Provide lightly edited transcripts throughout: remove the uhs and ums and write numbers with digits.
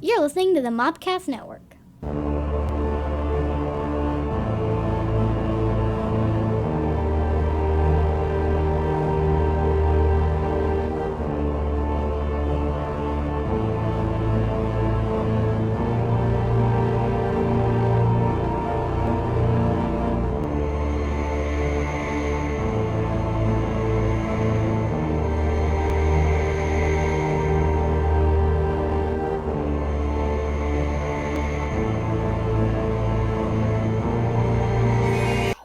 You're listening to the Mobcast Network.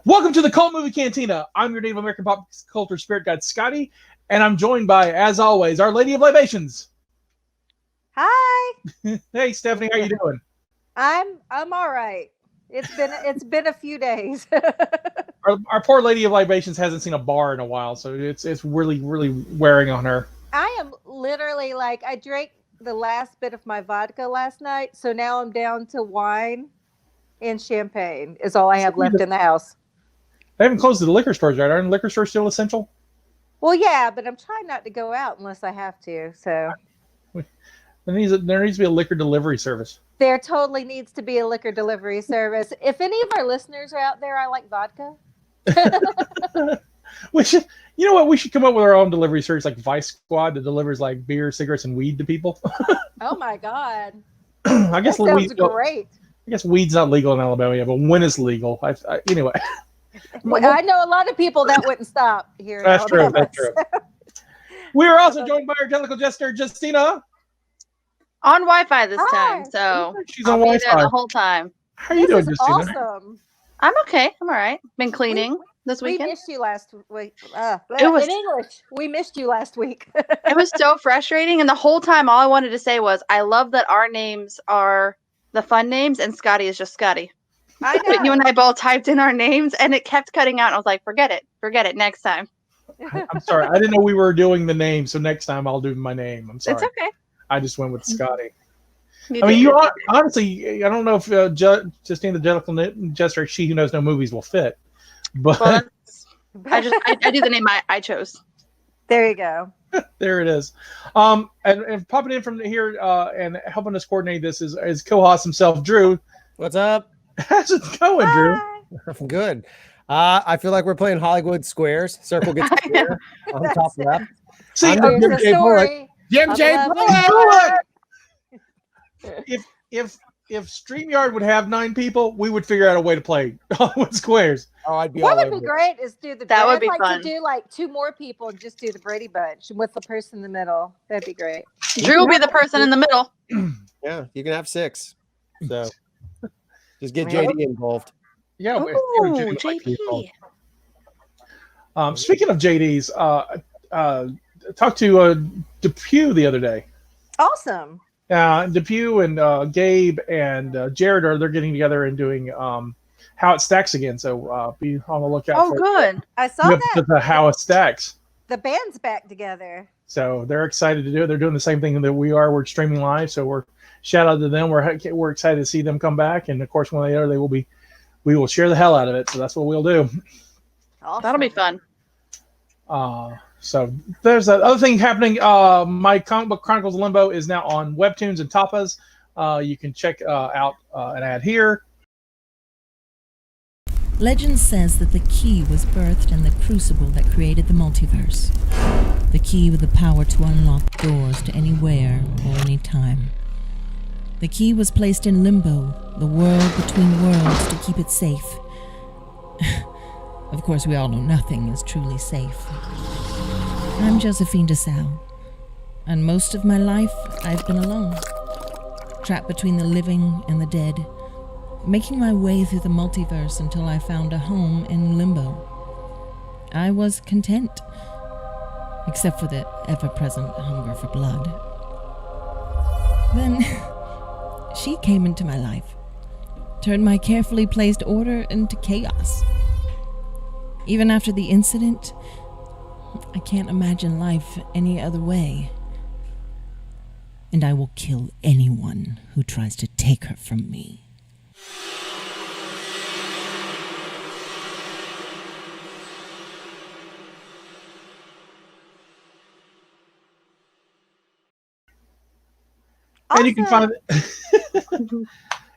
Welcome to the Cult Movie Cantina. I'm your Native American pop culture spirit guide, Scotty, and I'm joined by, as always, Our Lady of Libations. Hi. Hey, Stephanie, how you doing? I'm all right. It's been a few days. Our poor Lady of Libations hasn't seen a bar in a while, so it's really wearing on her. I am literally like I drank the last bit of my vodka last night, so now I'm down to wine and champagne is all I have left in the house. They haven't closed the liquor stores yet. Aren't liquor stores still essential? Well, yeah, but I'm trying not to go out unless I have to. So There needs to be a liquor delivery service. there totally needs to be a liquor delivery service. If any of our listeners are out there, I like vodka. We should, you know what? We should come up with our own delivery service, like Vice Squad, that delivers like beer, cigarettes, and weed to people. Oh my god, I guess that sounds great. I guess weed's not legal in Alabama yet, but when it's legal, anyway. Well, I know a lot of people that wouldn't stop here. That's true. Alabama, That's true. We are also joined by our technical jester, Justina. On Wi-Fi this time, so she's I'll on be Wi-Fi there the whole time. How are you doing, Justina? Awesome. I'm okay. I'm all right. Been cleaning this weekend. We missed you last week. It was- in English. We missed you last week. It was so frustrating, and the whole time, all I wanted to say was, "I love that our names are the fun names, and Scotty is just Scotty." I know. But you and I both typed in our names, and it kept cutting out. And I was like, "Forget it next time." I'm sorry. I didn't know we were doing the name, so next time I'll do my name. I'm sorry. It's okay. I just went with Scotty. You Honestly, I don't know if Justine the Jellicle Jester, she who knows no movies, will fit. But well, I do the name I chose. There you go. there it is. And popping in from here and helping us coordinate this is Co-Hazz himself, Drew. What's up? How's it going, Drew? I'm good. I feel like we're playing Hollywood Squares. Circle gets square on the top left. See, I'm Here's the story. Jim of J. love Bullock. if StreamYard would have 9 people, we would figure out a way to play Hollywood Squares. Oh, I'd be What all would over be it. great is do the That would I'd be like fun. to do like 2 more people and just do the Brady Bunch with the person in the middle. That'd be great. Drew will be the person in the middle. Yeah, you can have 6. So just get JD involved. Yeah, Ooh, JD. JD. Speaking of JDs, talked to Depew the other day. Awesome. Depew and Gabe and Jared they're getting together and doing How It Stacks again. So be on the lookout. Oh, for good. I saw that. the How It Stacks. The band's back together. So they're excited to do it. They're doing the same thing that we are. We're streaming live, so we're shout out to them. We're excited to see them come back, and of course when they are, we will share the hell out of it. So that's what we'll do. Awesome. That'll be fun. So there's that other thing happening. My Comic Book Chronicles Limbo is now on Webtoons and Tapas. You can check out an ad here. Legend says that the key was birthed in the crucible that created the multiverse. The key with the power to unlock doors to anywhere or any time. The key was placed in limbo, the world between worlds, to keep it safe. Of course, we all know nothing is truly safe. I'm Josephine DeSalle, and most of my life I've been alone, trapped between the living and the dead, making my way through the multiverse until I found a home in limbo. I was content, except for the ever-present hunger for blood. Then she came into my life, turned my carefully placed order into chaos. Even after the incident, I can't imagine life any other way. And I will kill anyone who tries to take her from me. And you can find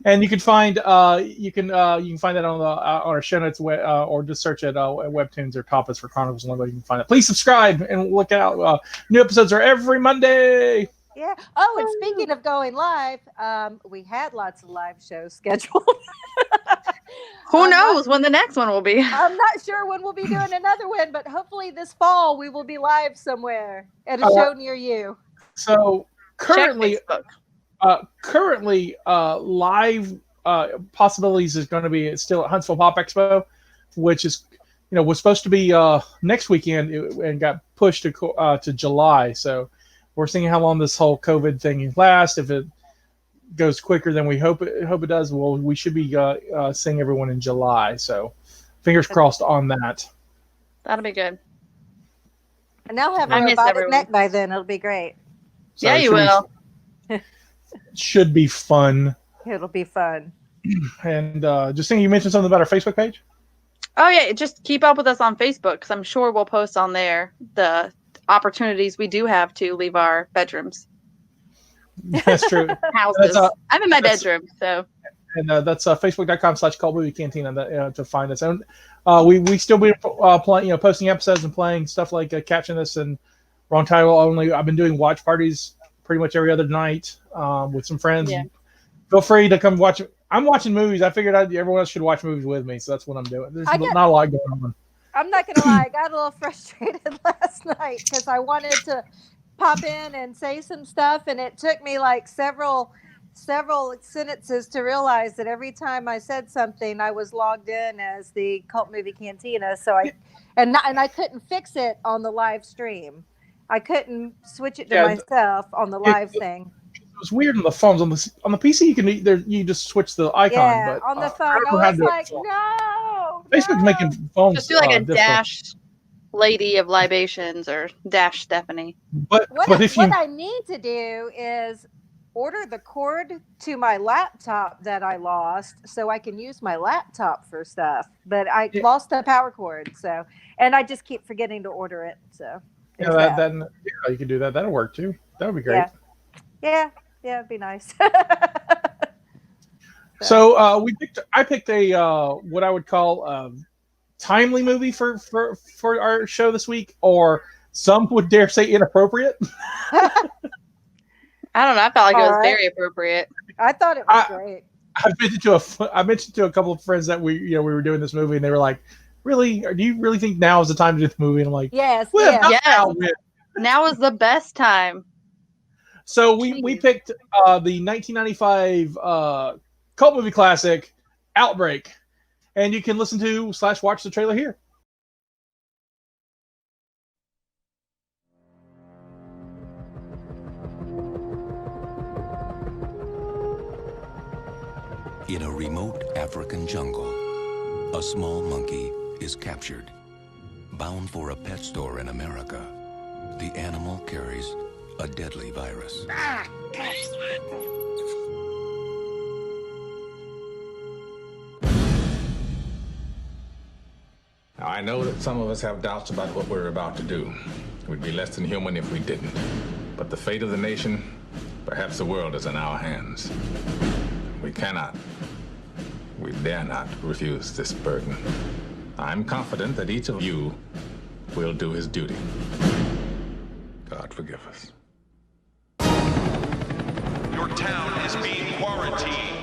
and you can find that on our show notes or just search at Webtoons or Tapas for Chronicles of Limbo. You can find it. Please subscribe and look out. New episodes are every Monday. Yeah. Oh, and speaking of going live, we had lots of live shows scheduled. Who knows when the next one will be? I'm not sure when we'll be doing another one, but hopefully this fall we will be live somewhere at a show near you. So currently, live possibilities is going to be still at Huntsville Pop Expo, which is was supposed to be next weekend and got pushed to July. So we're seeing how long this whole COVID thing lasts. If it goes quicker than we hope it does, well, we should be seeing everyone in July. So fingers crossed on that. That'll be good. And I'll have a robotic neck by then. It'll be great. So yeah, you will. Should be fun. It'll be fun. And Justine, you mentioned something about our Facebook page? Oh, yeah. Just keep up with us on Facebook because I'm sure we'll post on there the opportunities we do have to leave our bedrooms. That's true. Houses. I'm in my bedroom, so. And that's facebook.com/cultmoviecantina to find us. And we still be posting episodes and playing stuff like Caption This and Wrong Title Only. I've been doing watch parties pretty much every other night with some friends. Yeah. Feel free to come watch. I'm watching movies. I figured everyone else should watch movies with me, so that's what I'm doing. There's not a lot going on. I'm not going to lie. I got a little frustrated last night because I wanted to pop in and say some stuff, and it took me like several sentences to realize that every time I said something, I was logged in as the Cult Movie Cantina. So I couldn't fix it on the live stream. I couldn't switch it to myself on the live thing. It was weird on the phones. On the PC, you just switch the icon. Yeah, but on the phone, I was like, no. Facebook's making phones. Just do like a dash Lady of Libations or dash Stephanie. What I need to do is order the cord to my laptop that I lost so I can use my laptop for stuff. But I lost the power cord, and I just keep forgetting to order it. So you can do that. That'll work too. That would be great. Yeah, it'd be nice. So I picked a what I would call timely movie for our show this week, or some would dare say inappropriate. I don't know. I felt like it was very appropriate. I thought it was great. I mentioned to a couple of friends that we were doing this movie, and they were like, "Really? Do you really think now is the time to do the movie?" And I'm like, "Yes, now is the best time." So we picked the 1995 cult movie classic, Outbreak, and you can listen to / watch the trailer here. In a remote African jungle, a small monkey is captured. Bound for a pet store in America, the animal carries a deadly virus. Now, I know that some of us have doubts about what we're about to do. We'd be less than human if we didn't. But the fate of the nation, perhaps the world, is in our hands. We dare not refuse this burden. I'm confident that each of you will do his duty. God forgive us. Your town is being quarantined.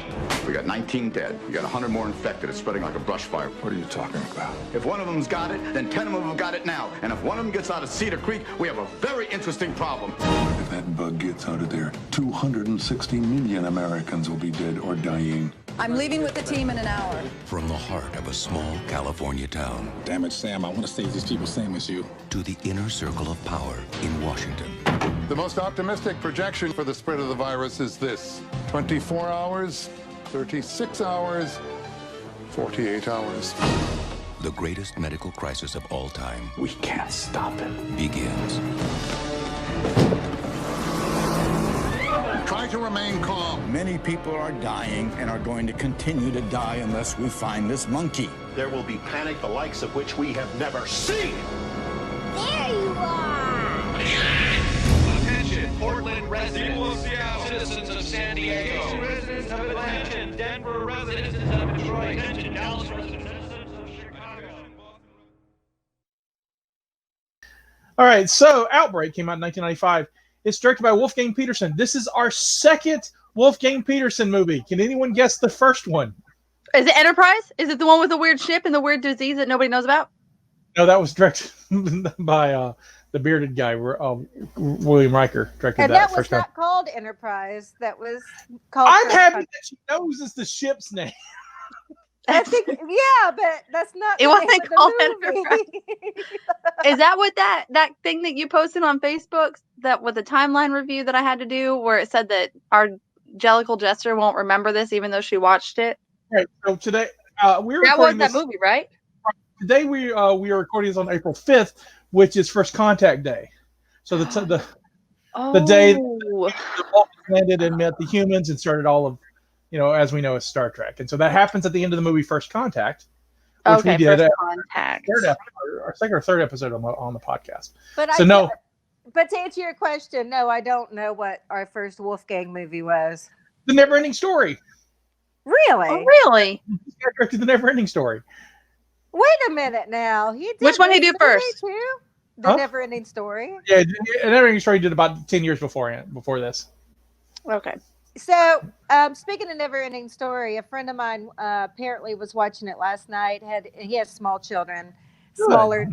We got 19 dead. We got 100 more infected. It's spreading like a brush fire. What are you talking about? If one of them's got it, then 10 of them have got it now. And if one of them gets out of Cedar Creek, we have a very interesting problem. If that bug gets out of there, 260 million Americans will be dead or dying. I'm leaving with the team in an hour. From the heart of a small California town. Damn it, Sam, I want to save these people same as you. To the inner circle of power in Washington. The most optimistic projection for the spread of the virus is this: 24 hours, 36 hours, 48 hours. The greatest medical crisis of all time. We can't stop it. Begins. Try to remain calm. Many people are dying and are going to continue to die unless we find this monkey. There will be panic the likes of which we have never seen. There you are! Attention, Portland residents. citizens of San Diego, residents of Atlanta, Denver, residents of Detroit, Dallas, residents of Chicago. All right, so Outbreak came out in 1995. It's directed by Wolfgang Petersen. This is our second Wolfgang Petersen movie. Can anyone guess the first one? Is it Enterprise? Is it the one with the weird ship and the weird disease that nobody knows about? No, that was directed by the bearded guy, William Riker. Directed And that was first not time. called Enterprise. That was called. I'm happy that she knows it's the ship's name. I think, yeah, but that's not. It the wasn't name of the called movie. Is that what that thing that you posted on Facebook, that with the timeline review that I had to do, where it said that our Jellicle Jester won't remember this even though she watched it? Right. So today we're that was recording that this, movie, right? Today we are recording this on April 5th, which is First Contact Day. So the day the Vulcans landed and met the humans and started all of, as we know, as Star Trek. And so that happens at the end of the movie First Contact, which we did First Contact. Our second or third episode on the podcast. But But to answer your question, no, I don't know what our first Wolfgang movie was. The Never-Ending Story. Really? Oh, really? He directed The Never-Ending Story. Wait a minute now. He did Which one he do first? Too? The Never-Ending Story. Yeah, The Never-Ending Story did about 10 years before this. Okay. So, speaking of Never-Ending Story, a friend of mine apparently was watching it last night. He has smaller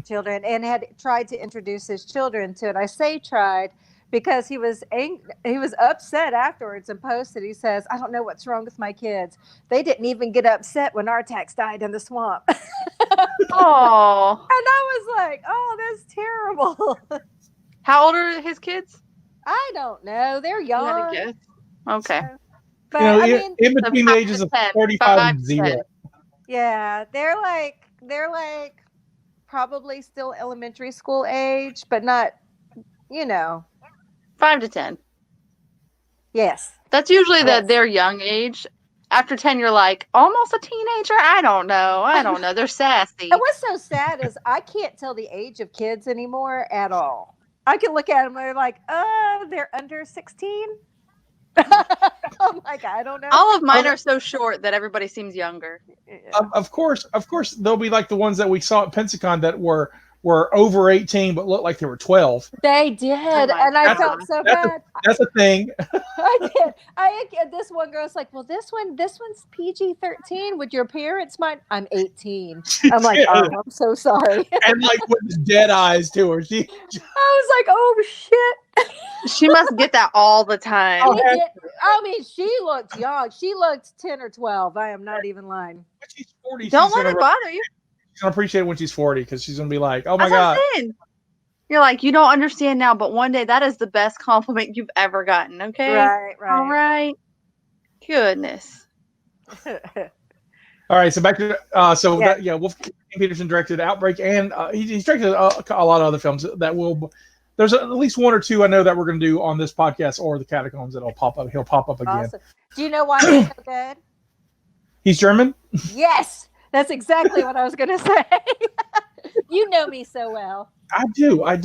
children, and had tried to introduce his children to it. I say tried because he was upset afterwards and posted. He says, "I don't know what's wrong with my kids. They didn't even get upset when Artax died in the swamp." Oh. And I was like, "Oh, that's terrible." How old are his kids? I don't know. They're young. Okay. But I mean, in between the ages of 35 and 0. Yeah, they're like probably still elementary school age, but not, 5 to 10. Yes. That's usually their young age. After 10, you're like, almost a teenager? I don't know. They're sassy. And what's so sad is I can't tell the age of kids anymore at all. I can look at them and they're like, they're under 16. I'm like, I don't know. All of mine are so short that everybody seems younger. Of course, they'll be like the ones that we saw at Pensacon that were over 18 but looked like they were 12. They did, and I felt so bad. That's a thing. I did. This one girl's like, "Well, this one's PG-13. Would your parents mind?" I'm 18. I'm like, "Oh, I'm so sorry." And like with dead eyes to her. I was like, "Oh shit." She must get that all the time. I mean, she looked young. She looked 10 or 12. I am not even lying. She's 40. Don't let it bother you. She's gonna appreciate it when she's 40 because she's gonna be like, "Oh my god." You're like, you don't understand now, but one day that is the best compliment you've ever gotten. Okay. Right. All right. Goodness. All right. So back to Wolfgang Petersen directed Outbreak, and he's directed a lot of other films that will. There's at least one or two I know that we're going to do on this podcast or the Catacombs that'll pop up. He'll pop up again. Awesome. Do you know why he's so good? He's German? Yes. That's exactly what I was going to say. You know me so well. I do. All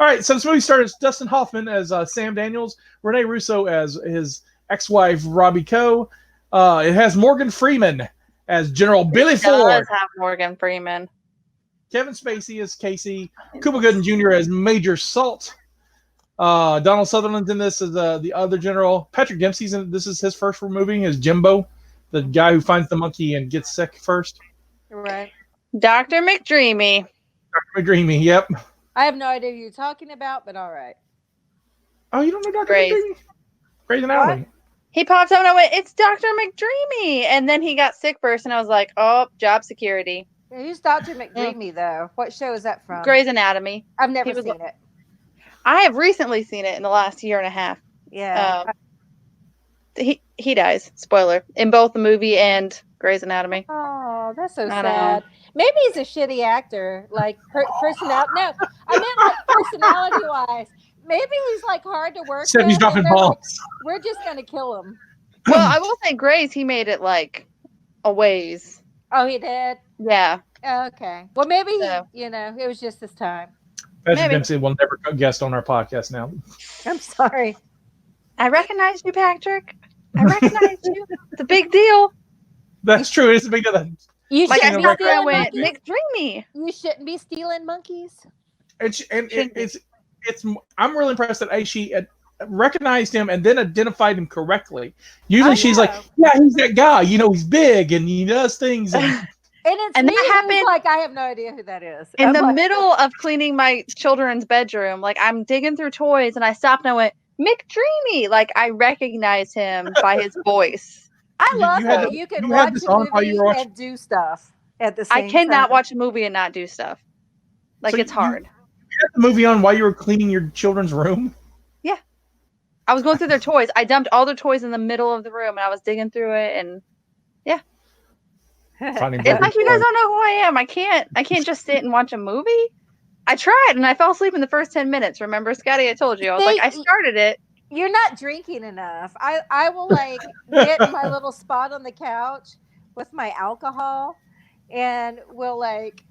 right. So this movie stars Dustin Hoffman as Sam Daniels, Rene Russo as his ex-wife, Robbie Coe. It has Morgan Freeman as General Billy Ford. It does have Morgan Freeman. Kevin Spacey as Casey, Cuba Gooding Jr. as Major Salt. Donald Sutherland's in this as the other general. Patrick Dempsey's in this is his first movie as Jimbo, the guy who finds the monkey and gets sick first. Right. Dr. McDreamy. Dr. McDreamy, yep. I have no idea who you're talking about, but all right. Oh, you don't know Dr. McDreamy? Grey's Anatomy. He popped up and I went, "It's Dr. McDreamy." And then he got sick first and I was like, "Oh, job security." Who's Dr. McDreamy, though? What show is that from? Grey's Anatomy. I've never seen it. I have recently seen it in the last year and a half. Yeah. He dies, spoiler, in both the movie and Grey's Anatomy. Oh, that's so sad. Maybe he's a shitty actor, like personality. No, I meant like personality-wise. Maybe he's like hard to work with. He's dropping balls. Like, we're just gonna kill him. Well, I will say Grey's, he made it like a ways. Oh, he did? Yeah. Okay. Well, maybe it was just this time. Patrick Dempsey will never guest on our podcast now. I'm sorry. I recognize you, Patrick. I recognize you. It's a big deal. That's true. It's a big deal. You Like I shouldn't be stopped and I stealing went, monkeys. McDreamy. You shouldn't be stealing monkeys. It's. I'm really impressed that she recognized him and then identified him correctly. Usually she's like, yeah, he's that guy. You know, he's big and he does things. And that happened like, I have no idea who that is. in the like, middle of cleaning my children's bedroom. Like I'm digging through toys and I stopped and I went, McDreamy. Like I recognize him by his voice. I love that you can watch a movie and do stuff at the same time. I cannot watch a movie and not do stuff. Like it's hard. You had the movie on while you were cleaning your children's room? Yeah. I was going through their toys. I dumped all their toys in the middle of the room and I was digging through it and yeah. It's like you guys don't know who I am. I can't just sit and watch a movie. I tried and I fell asleep in the first 10 minutes. Remember, Scotty, I told you. I was like, I started it. You're not drinking enough. I will like get my little spot on the couch with my alcohol and we'll like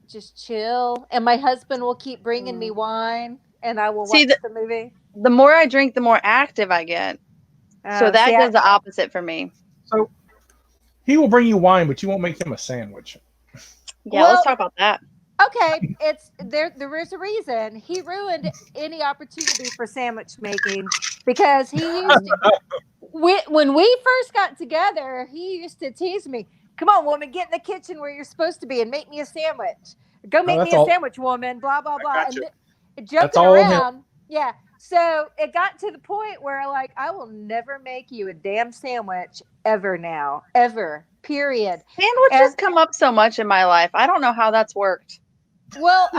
just chill. And my husband will keep bringing me wine and I will watch the movie. The more I drink, the more active I get. So that does the opposite for me. So he will bring you wine, but you won't make him a sandwich. Yeah, let's talk about that. Okay, there is a reason. He ruined any opportunity for sandwich making because he used to, when we first got together, he used to tease me, "Come on, woman, get in the kitchen where you're supposed to be and make me a sandwich. Go make me a sandwich, woman, blah, blah, blah." And joking around. Yeah. So it got to the point where like, I will never make you a damn sandwich ever now. Ever. Period. Sandwiches come up so much in my life. I don't know how that's worked. Well,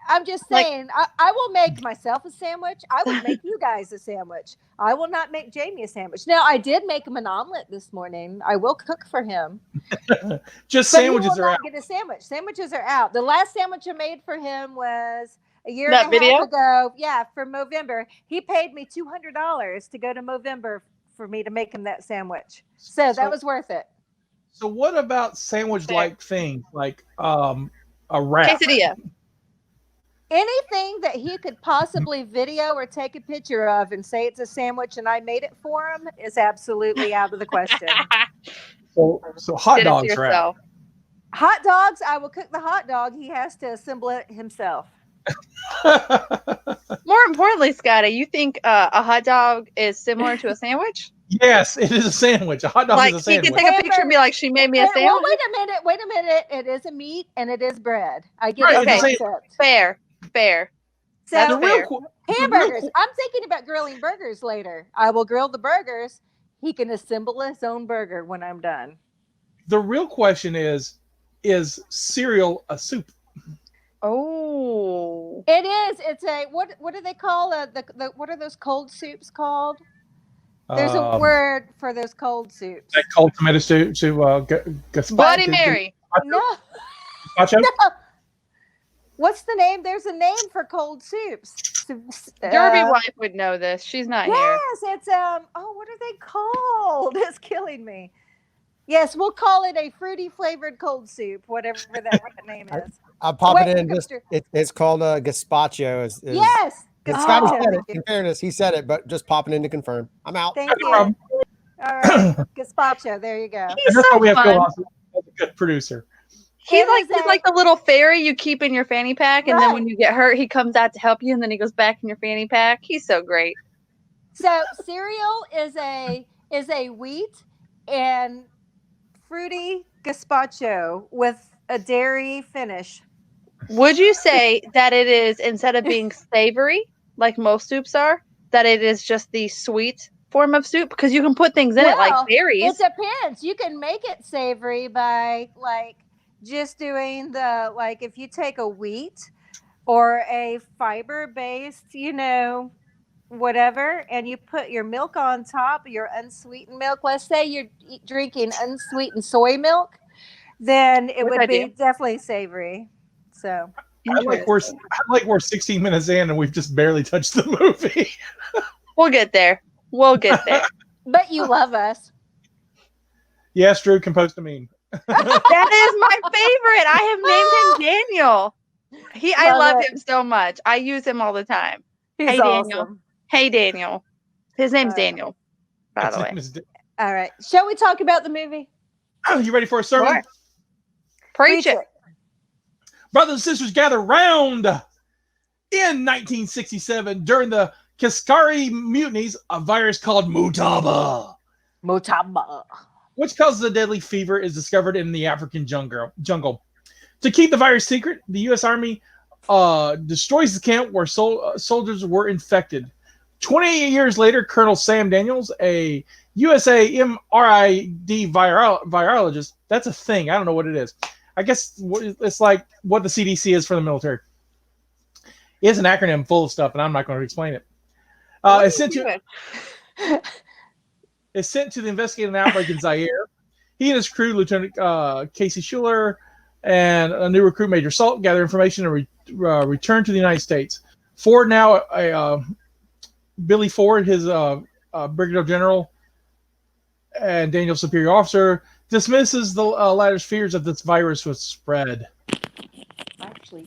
I'm just saying, I will make myself a sandwich. I will make you guys a sandwich. I will not make Jamie a sandwich. Now, I did make him an omelet this morning. I will cook for him. Just sandwiches are out. Get a sandwich. Sandwiches are out. The last sandwich I made for him was a year and a half ago. Yeah, for Movember. He paid me $200 to go to Movember for me to make him that sandwich. So that was worth it. So what about sandwich-like things like a wrap? Quesadilla. Anything that he could possibly video or take a picture of and say it's a sandwich and I made it for him is absolutely out of the question. So hot dogs are out. Hot dogs, I will cook the hot dog. He has to assemble it himself. More importantly, Scotty, you think a hot dog is similar to a sandwich? Yes, it is a sandwich. A hot dog is a sandwich. He can take a picture and be like, "She made me a sandwich." Well, wait a minute. It is a meat and it is bread. I get it. Okay, fair. So hamburgers. I'm thinking about grilling burgers later. I will grill the burgers. He can assemble his own burger when I'm done. The real question is cereal a soup? Oh, it is. It's a what do they call the what are those cold soups called? There's a word for those cold soups. That cold tomato soup Bloody Mary. No. Gazpacho? No. What's the name? There's a name for cold soups. Derby wife would know this. She's not here. Yes, it's what are they called? It's killing me. Yes, we'll call it a fruity flavored cold soup, whatever that name is. I'll pop it in. It's called gazpacho. Yes. Scotty said it. In fairness, he said it, but just popping in to confirm. I'm out. Thank you. All right, gazpacho. There you go. He's so we have fun. a good producer. He's like the little fairy you keep in your fanny pack, and then when you get hurt, he comes out to help you, and then he goes back in your fanny pack. He's so great. So cereal is a wheat and fruity gazpacho with a dairy finish. Would you say that it is, instead of being savory like most soups are, that it is just the sweet form of soup? Because you can put things in it like berries. It depends. You can make it savory by like just doing if you take a wheat or a fiber based, whatever, and you put your milk on top, your unsweetened milk. Let's say you're drinking unsweetened soy milk, then it would be definitely savory. So I like we're 16 minutes in and we've just barely touched the movie. We'll get there. But you love us. Yes, Drew can post a meme. That is my favorite. I have named him Daniel. I love him so much. I use him all the time. He's Hey, Daniel. Awesome. Hey, Daniel. His name's Daniel, by the way. All right. Shall we talk about the movie? You ready for a sermon? Sure. Preach it. Brothers and sisters, gather round. In 1967, during the Kiskari mutinies, a virus called Mutaba, which causes a deadly fever, is discovered in the African jungle. To keep the virus secret, the U.S. Army destroys the camp where soldiers were infected. 28 years later, Colonel Sam Daniels, a USA MRID virologist, that's a thing. I don't know what it is. I guess it's like what the CDC is for the military. It's an acronym full of stuff, and I'm not going to explain it. It's sent to the investigate an outbreak in Zaire. He and his crew, Lieutenant Casey Schuler, and a new recruit, Major Salt, gather information and return to the United States. Ford now, Billy Ford, his brigadier general, and Daniel's superior officer, dismisses the latter's fears that this virus would spread. Actually,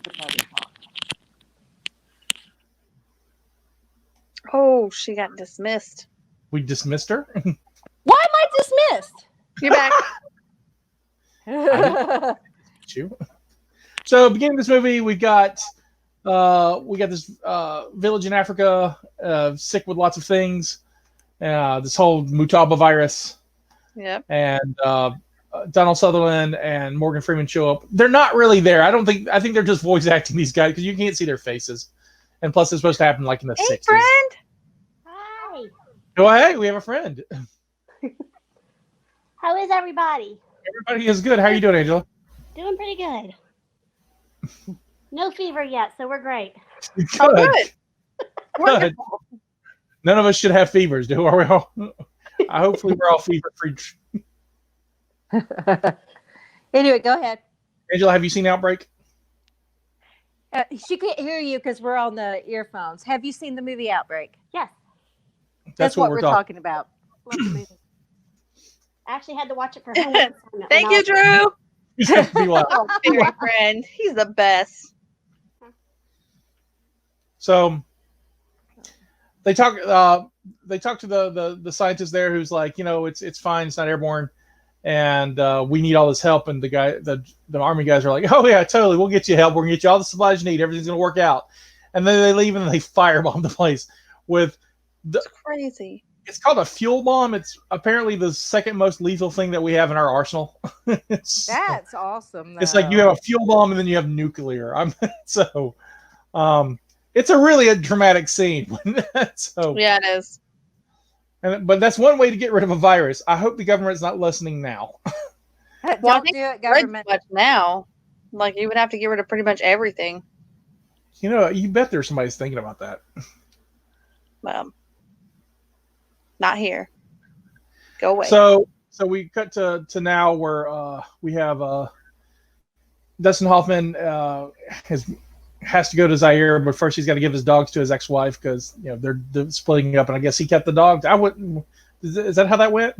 Oh, she got dismissed. We dismissed her? Why am I dismissed? You're back. So, beginning of this movie, we got this village in Africa, sick with lots of things. This whole Mutaba virus. Yep. And Donald Sutherland and Morgan Freeman show up. They're not really there. I think they're just voice acting these guys because you can't see their faces. And plus, it's supposed to happen like in the 60s. Friend. Hi. Oh, hey, we have a friend. How is everybody? Everybody is good. How are you doing, Angela? Doing pretty good. No fever yet, so we're great. Good. Oh, good. Good. None of us should have fevers, do we? All? Hopefully, we're all fever-free. Anyway, go ahead. Angela, have you seen Outbreak? She can't hear you because we're on the earphones. Have you seen the movie Outbreak? Yes. That's what we're talking about. Love the movie. I actually had to watch it for homework. Thank you, Drew. Oh, very friend. He's the best. So they talk to the scientist there who's like, it's fine, it's not airborne, and we need all this help. And the army guys are like, oh yeah, totally, we'll get you help. We're gonna get you all the supplies you need. Everything's gonna work out. And then they leave and they firebomb the place with It's crazy. It's called a fuel bomb. It's apparently the second most lethal thing that we have in our arsenal. That's awesome. It's like you have a fuel bomb and then you have nuclear. It's a really dramatic scene. So yeah, it is. But that's one way to get rid of a virus. I hope the government's not listening now. Don't do it, government. Much now. Like you would have to get rid of pretty much everything. You bet there's somebody's thinking about that. Well, not here. Go away. So we cut to now where we have Dustin Hoffman has to go to Zaire, but first he's got to give his dogs to his ex-wife because they're splitting up, and I guess he kept the dogs. I wouldn't. Is that how that went?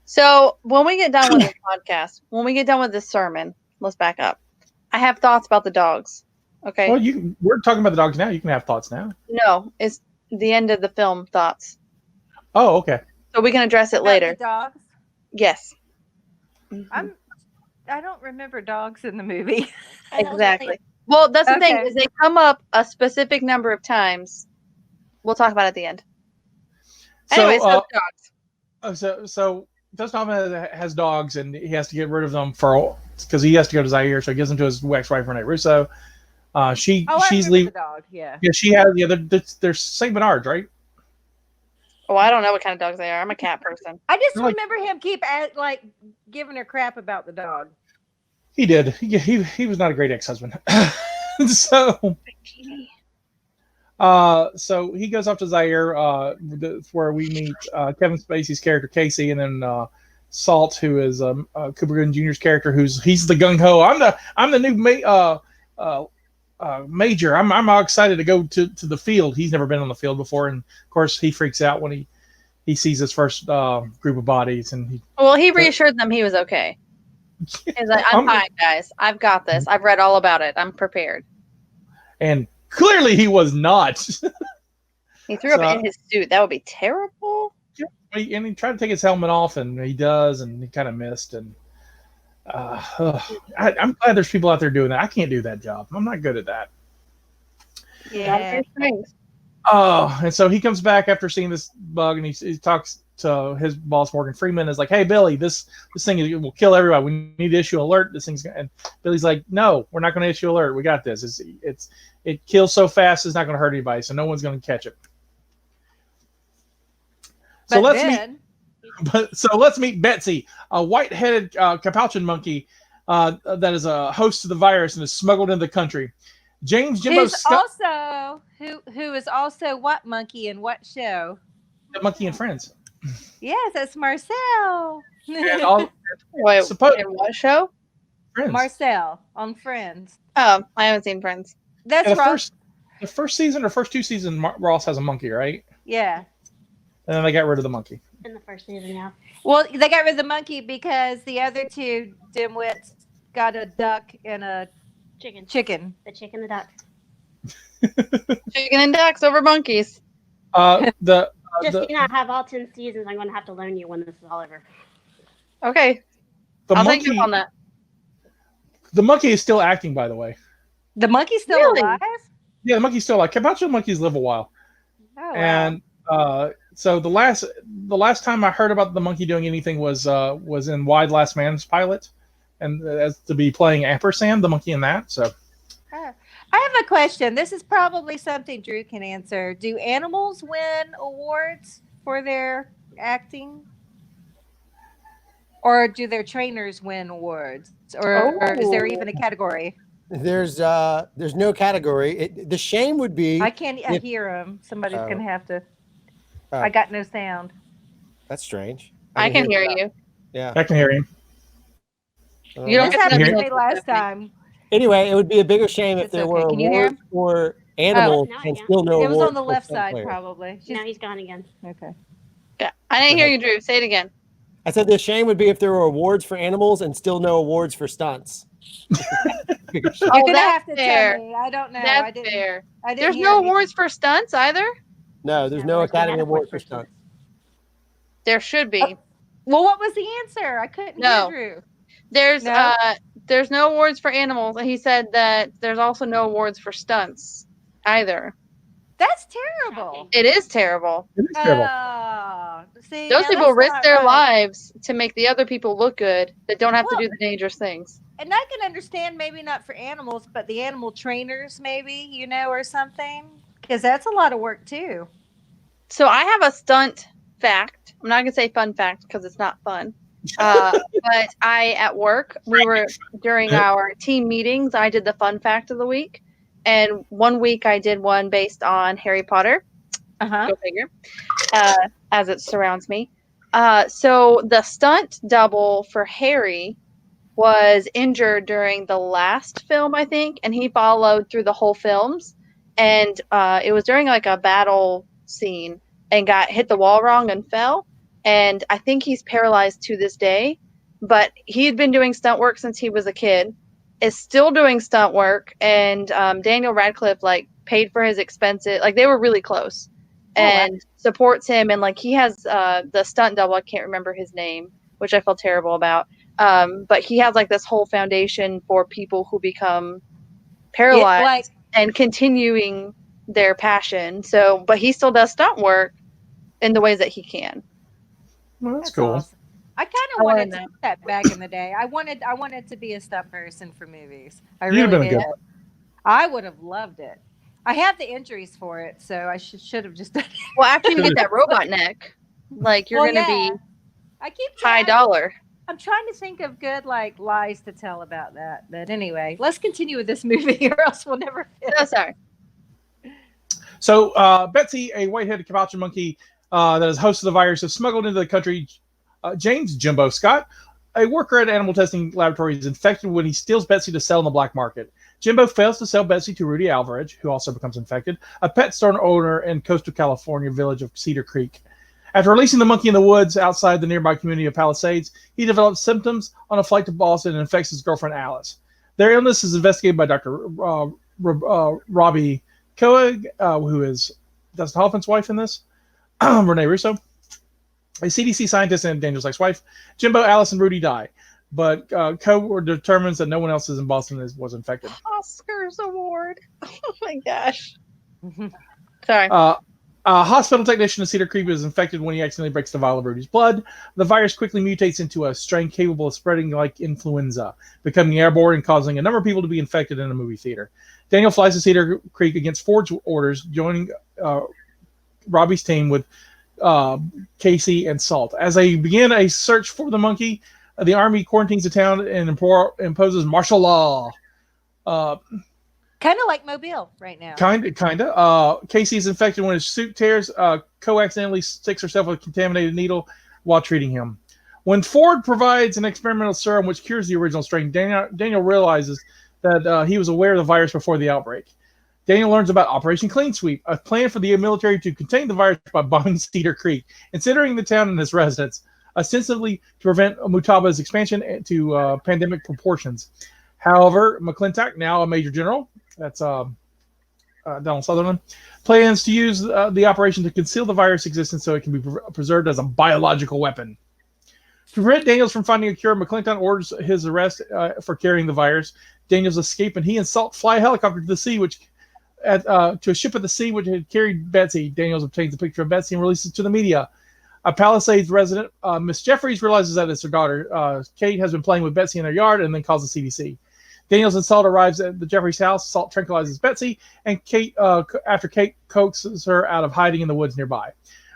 So when we get done with this podcast, when we get done with this sermon, let's back up. I have thoughts about the dogs. Okay. Well, we're talking about the dogs now. You can have thoughts now. No, it's the end of the film thoughts. Oh, okay. So we can address it About later. the dogs? Yes. I don't remember dogs in the movie. Exactly. Well, that's the thing is they come up a specific number of times. We'll talk about it at the end. Anyways, dogs. So Dustin Hoffman has dogs, and he has to get rid of them because he has to go to Zaire, so he gives them to his ex-wife Renee Russo. She's leaving. The dog, yeah. Yeah, she has they're Saint Bernards, right? Oh, I don't know what kind of dogs they are. I'm a cat person. I just remember him keep giving her crap about the dog. He did. He was not a great ex-husband. So he goes off to Zaire, where we meet Kevin Spacey's character Casey, and then Salt, who is Cooper Gooding Jr.'s character, he's the gung ho. I'm the new major. I'm all excited to go to the field. He's never been on the field before, and of course he freaks out when he sees his first group of bodies. And he reassured them he was okay. He's like, I'm fine, guys. I've got this. I've read all about it. I'm prepared. And clearly he was not. He threw up in his suit. That would be terrible. And he tried to take his helmet off, and he does, and he kind of missed. And I'm glad there's people out there doing that. I can't do that job. I'm not good at that. Yeah. Oh, and so he comes back after seeing this bug, and he talks to his boss Morgan Freeman. Is like, "Hey, Billy, this thing will kill everybody. We need to issue an alert. This thing's." And Billy's like, "No, we're not going to issue an alert. We got this. It kills so fast, it's not going to hurt anybody. So no one's going to catch it." So let's meet Betsy, a white-headed capuchin monkey that is a host of the virus and is smuggled into the country. James Jimbo Scott, who is also what monkey in what show? The Monkey and Friends. Yes, that's Marcel. Wait, in what show? Friends. Marcel on Friends. Oh, I haven't seen Friends. That's Ross. The first season or first two seasons, Ross has a monkey, right? Yeah. And then they got rid of the monkey. In the first season, yeah. Well, they got rid of the monkey because the other two dimwits got a duck and a chicken. The chicken, the duck. Chicken and ducks over monkeys. Just so you know, I have all 10 seasons. I'm going to have to learn you when this is all over. Okay. I'll take you on that. The monkey is still acting, by the way. The monkey's still alive? Yeah, the monkey's still alive. Capuchin monkeys live a while. Oh, and so the last time I heard about the monkey doing anything was in Why the Last Man's pilot, and as to be playing Ampersand, the monkey in that. So I have a question. This is probably something Drew can answer. Do animals win awards for their acting? Or do their trainers win awards? Or is there even a category? There's no category. The shame would be I can't hear him. Somebody's gonna have to. I got no sound. That's strange. I can hear you. Yeah, I can hear you. You don't This happened to me last time. Anyway, it would be a bigger shame if there were Can you hear awards for animals and still no It was awards on the for left stunt side, players. probably. Now he's gone again. Okay. Yeah, I didn't hear you, Drew. Say it again. I said the shame would be if there were awards for animals and still no awards for stunts. You're gonna have to tell me. I don't know. That's I didn't, fair. I didn't There's hear no anything. awards for stunts either. No, there's no Academy Award for stunts. There should be. Well, what was the answer? I couldn't hear Drew. There's no awards for animals, and he said that there's also no awards for stunts either. That's terrible. It is terrible. It is terrible. See, Those now people that's risk not their right. lives to make the other people look good that don't have to do the dangerous things. And I can understand maybe not for animals, but the animal trainers maybe, or something. Because that's a lot of work too. So I have a stunt fact. I'm not going to say fun fact because it's not fun. But at work, during our team meetings, I did the fun fact of the week. And one week I did one based on Harry Potter. Go figure. As it surrounds me. So the stunt double for Harry was injured during the last film, I think, and he followed through the whole films. And it was during like a battle scene and hit the wall wrong and fell. And I think he's paralyzed to this day. But he had been doing stunt work since he was a kid, is still doing stunt work. And Daniel Radcliffe paid for his expenses. They were really close. And supports him, and he has the stunt double. I can't remember his name, which I feel terrible about. But he has this whole foundation for people who become paralyzed and continuing their passion. So, but he still does stunt work in the ways that he can. Well, that's cool. Awesome. I kind of wanted to do that back in the day. I wanted to be a stunt person for movies. I really did. I would have loved it. I have the injuries for it, so I should have just done it. Well, after you get that robot neck, you're going to be I keep high dollar. I'm trying to think of good lies to tell about that. But anyway, let's continue with this movie or else we'll never finish. Oh, sorry. So Betsy, a white-headed capuchin monkey that is host of the virus, is smuggled into the country. James Jimbo Scott, a worker at an animal testing laboratory, is infected when he steals Betsy to sell in the black market. Jimbo fails to sell Betsy to Rudy Alvarez, who also becomes infected, a pet store owner in coastal California village of Cedar Creek. After releasing the monkey in the woods outside the nearby community of Palisades, he develops symptoms on a flight to Boston and infects his girlfriend Alice. Their illness is investigated by Dr. Robbie Coag, who is Dustin Hoffman's wife in this, Renee Russo. A CDC scientist and Daniel's ex-wife, Jimbo, Alice, and Rudy die. But Co determines that no one else in Boston was infected. Oscars award. Oh my gosh. Sorry. A hospital technician in Cedar Creek is infected when he accidentally breaks the vial of Rudy's blood. The virus quickly mutates into a strain capable of spreading like influenza, becoming airborne and causing a number of people to be infected in a movie theater. Daniel flies to Cedar Creek against Ford's orders, joining Robbie's team with Casey and Salt. As they begin a search for the monkey, the army quarantines the town and imposes martial law. Kind of like Mobile right now. Kinda. Casey's infected when his suit tears. Co accidentally sticks herself with a contaminated needle while treating him. When Ford provides an experimental serum which cures the original strain, Daniel realizes that he was aware of the virus before the outbreak. Daniel learns about Operation Clean Sweep, a plan for the military to contain the virus by bombing Cedar Creek, incinerating the town and its residents, ostensibly to prevent Mutaba's expansion to pandemic proportions. However, McClintock, now a major general, that's Donald Sutherland, plans to use the operation to conceal the virus existence so it can be preserved as a biological weapon. To prevent Daniels from finding a cure, McClintock orders his arrest for carrying the virus. Daniels escape, and he and Salt fly a helicopter to the sea, to a ship at the sea which had carried Betsy. Daniels obtains a picture of Betsy and releases it to the media. A Palisades resident, Miss Jeffries, realizes that it's her daughter. Kate has been playing with Betsy in their yard and then calls the CDC. Daniels and Salt arrives at the Jeffries house. Salt tranquilizes Betsy, and Kate, after Kate coaxes her out of hiding in the woods nearby.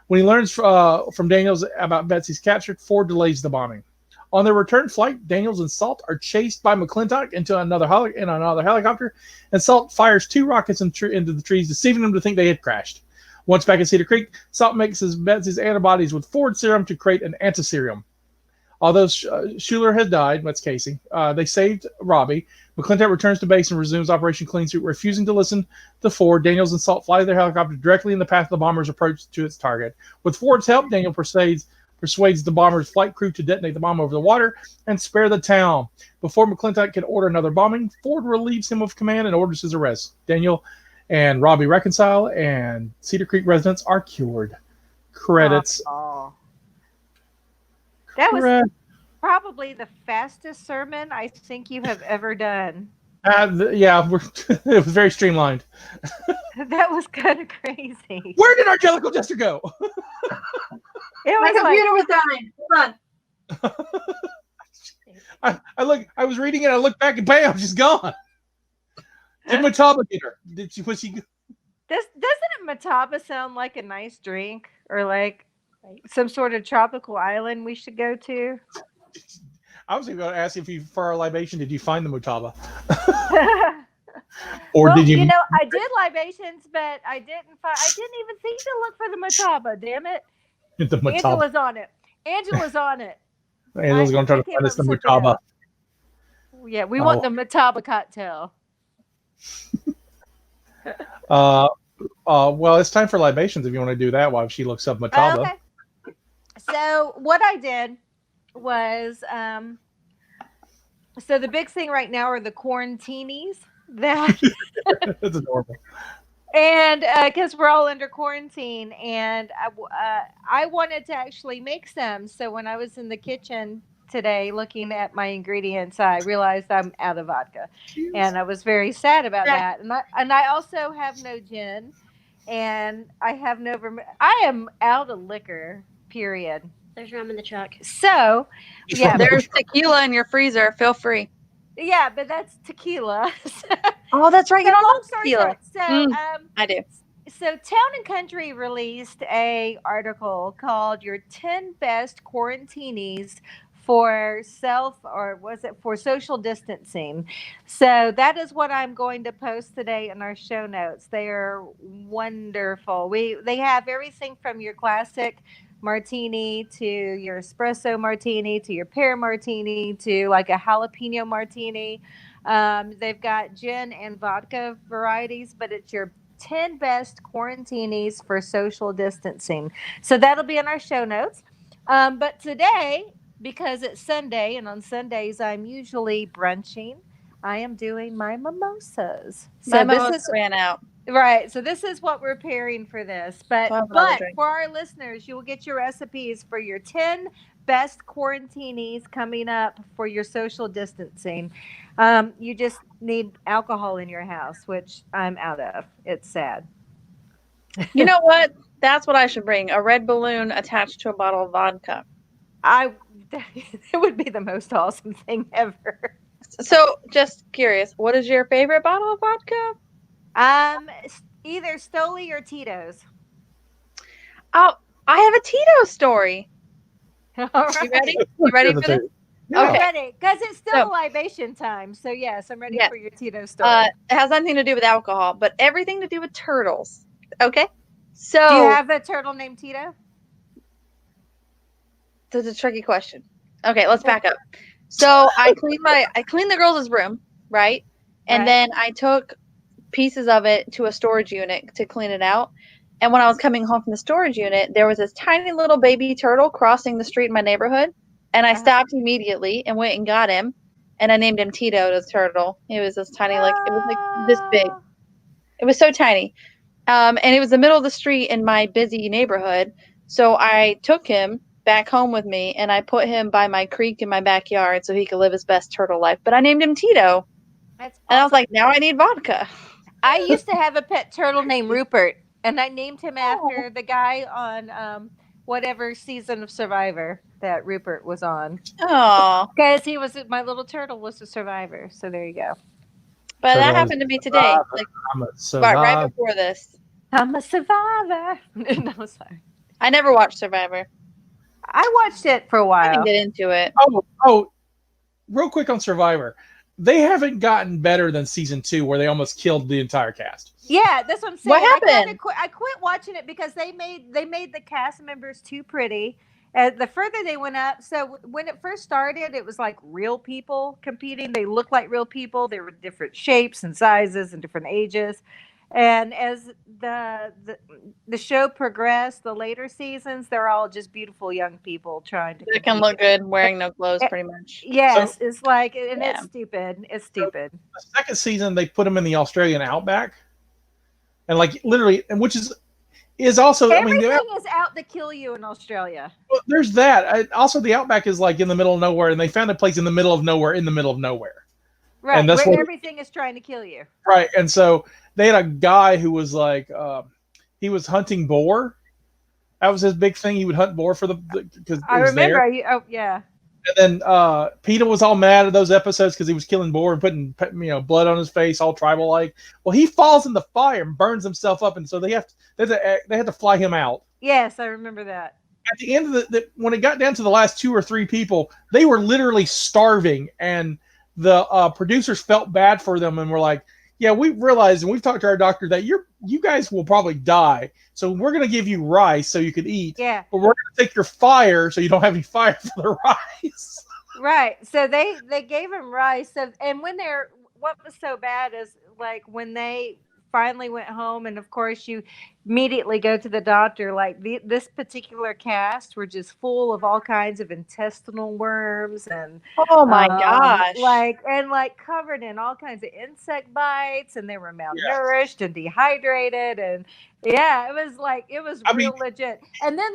When he learns from Daniels about Betsy's capture, Ford delays the bombing. On their return flight, Daniels and Salt are chased by McClintock into another helicopter, and Salt fires 2 rockets into the trees, deceiving them to think they had crashed. Once back in Cedar Creek, Salt mixes Betsy's antibodies with Ford serum to create an antiserum. Although Schuler has died, that's Casey, they saved Robbie. McClintock returns to base and resumes Operation Clean Sweep, refusing to listen to Ford. Daniels and Salt fly their helicopter directly in the path of the bomber's approach to its target. With Ford's help, Daniel persuades the bomber's flight crew to detonate the bomb over the water and spare the town. Before McClintock can order another bombing, Ford relieves him of command and orders his arrest. Daniel and Robbie reconcile, and Cedar Creek residents are cured. Credits. Oh. That was probably the fastest sermon I think you have ever done. Yeah, it was very streamlined. That was kind of crazy. Where did our Jellicle Jester go? My computer was dying. Hold on. I was reading it. I looked back and bam, she's gone. Did Mataba get her? Was she? Doesn't Mataba sound like a nice drink or like some sort of tropical island we should go to? I was going to ask if for our libation, did you find the Mutaba? Or did you? I did libations, but I didn't even think to look for the Mutaba. Damn it! The Mutaba. Angela's on it. Angela's going to try to find us the Mutaba. Yeah, we want the Mutaba cocktail. Well, it's time for libations if you want to do that while she looks up Mutaba. Okay. So what I did was, so the big thing right now are the quarantinis. That's adorable. And because we're all under quarantine, and I wanted to actually make some. So when I was in the kitchen today looking at my ingredients, I realized I'm out of vodka. And I was very sad about that. And I also have no gin, and I have no I am out of liquor, period. There's rum in the truck. So, yeah. There's tequila in your freezer. Feel free. Yeah, but that's tequila. Oh, that's right. You don't love tequila. So, I do. So Town and Country released a article called "Your 10 Best Quarantinis for for social distancing." So that is what I'm going to post today in our show notes. They are wonderful. They have everything from your classic martini to your espresso martini to your pear martini to like a jalapeno martini. They've got gin and vodka varieties, but it's your 10 best quarantinis for social distancing. So that'll be in our show notes. But today, because it's Sunday, and on Sundays I'm usually brunching, I am doing my mimosas. So my mimosa ran out. Right. So this is what we're pairing for this. But I'll have another but drink. for our listeners, you will get your recipes for your 10 best quarantinis coming up for your social distancing. You just need alcohol in your house, which I'm out of. It's sad. You know what? That's what I should bring. A red balloon attached to a bottle of vodka. It would be the most awesome thing ever. So, just curious, what is your favorite bottle of vodka? Either Stoli or Tito's. Oh, I have a Tito story. All right. You ready? You ready for this? I'm Okay. ready, because it's still libation time. So yes, I'm ready Yes. for your Tito story. It has nothing to do with alcohol, but everything to do with turtles. Okay. So, do you have a turtle named Tito? That's a tricky question. Okay, let's back up. So I cleaned the girls' room, right? And Right. then I took pieces of it to a storage unit to clean it out. And when I was coming home from the storage unit, there was this tiny little baby turtle crossing the street in my neighborhood. And I stopped immediately and went and got him. And I named him Tito, the turtle. It was this tiny, like, it was like this big. It was so tiny. And it was the middle of the street in my busy neighborhood. So I took him back home with me and I put him by my creek in my backyard so he could live his best turtle life. But I named him Tito. That's And I was like, now I need vodka. I used to have a pet turtle named Rupert, and I named him after the guy on whatever season of Survivor that Rupert was on. Oh, because he was my little turtle was a survivor. So there you go. But So that that happened to me today. Like, I'm a right survivor. before this. I'm a survivor. No, sorry. I never watched Survivor. I watched it for a I while. didn't get into it. Oh, real quick on Survivor. They haven't gotten better than season 2, where they almost killed the entire cast. Yeah, that's what I'm saying. What happened? I quit watching it because they made the cast members too pretty. The further they went up, so when it first started, it was like real people competing. They looked like real people. They were different shapes and sizes and different ages. And as the show progressed, the later seasons, they're all just beautiful young people trying to. They can look good wearing no clothes, pretty much. Yes, it's like, and Yeah. it's stupid. It's stupid. The second season, they put them in the Australian outback, and like literally, and which is also. Everything is out to kill you in Australia. Well, there's that. Also, the outback is like in the middle of nowhere, and they found a place in the middle of nowhere, in the middle of nowhere. Right, And that's where what- everything is trying to kill you. Right, and so they had a guy who was like, he was hunting boar. That was his big thing. He would hunt boar for because I remember. Yeah. And then PETA was all mad at those episodes because he was killing boar and putting blood on his face, all tribal like. Well, he falls in the fire and burns himself up, and so they had to fly him out. Yes, I remember that. At the end of when it got down to the last 2 or 3 people, they were literally starving, and the producers felt bad for them and were like, "Yeah, we've realized and we've talked to our doctor that you guys will probably die, so we're going to give you rice so you can eat. Yeah. But we're going to take your fire so you don't have any fire for the rice." Right. So they gave him rice. So, and what was so bad is like when they finally went home, and of course you immediately go to the doctor. Like this particular cast were just full of all kinds of intestinal worms and Oh my gosh. like covered in all kinds of insect bites, and they were malnourished and dehydrated, and it was real legit. And then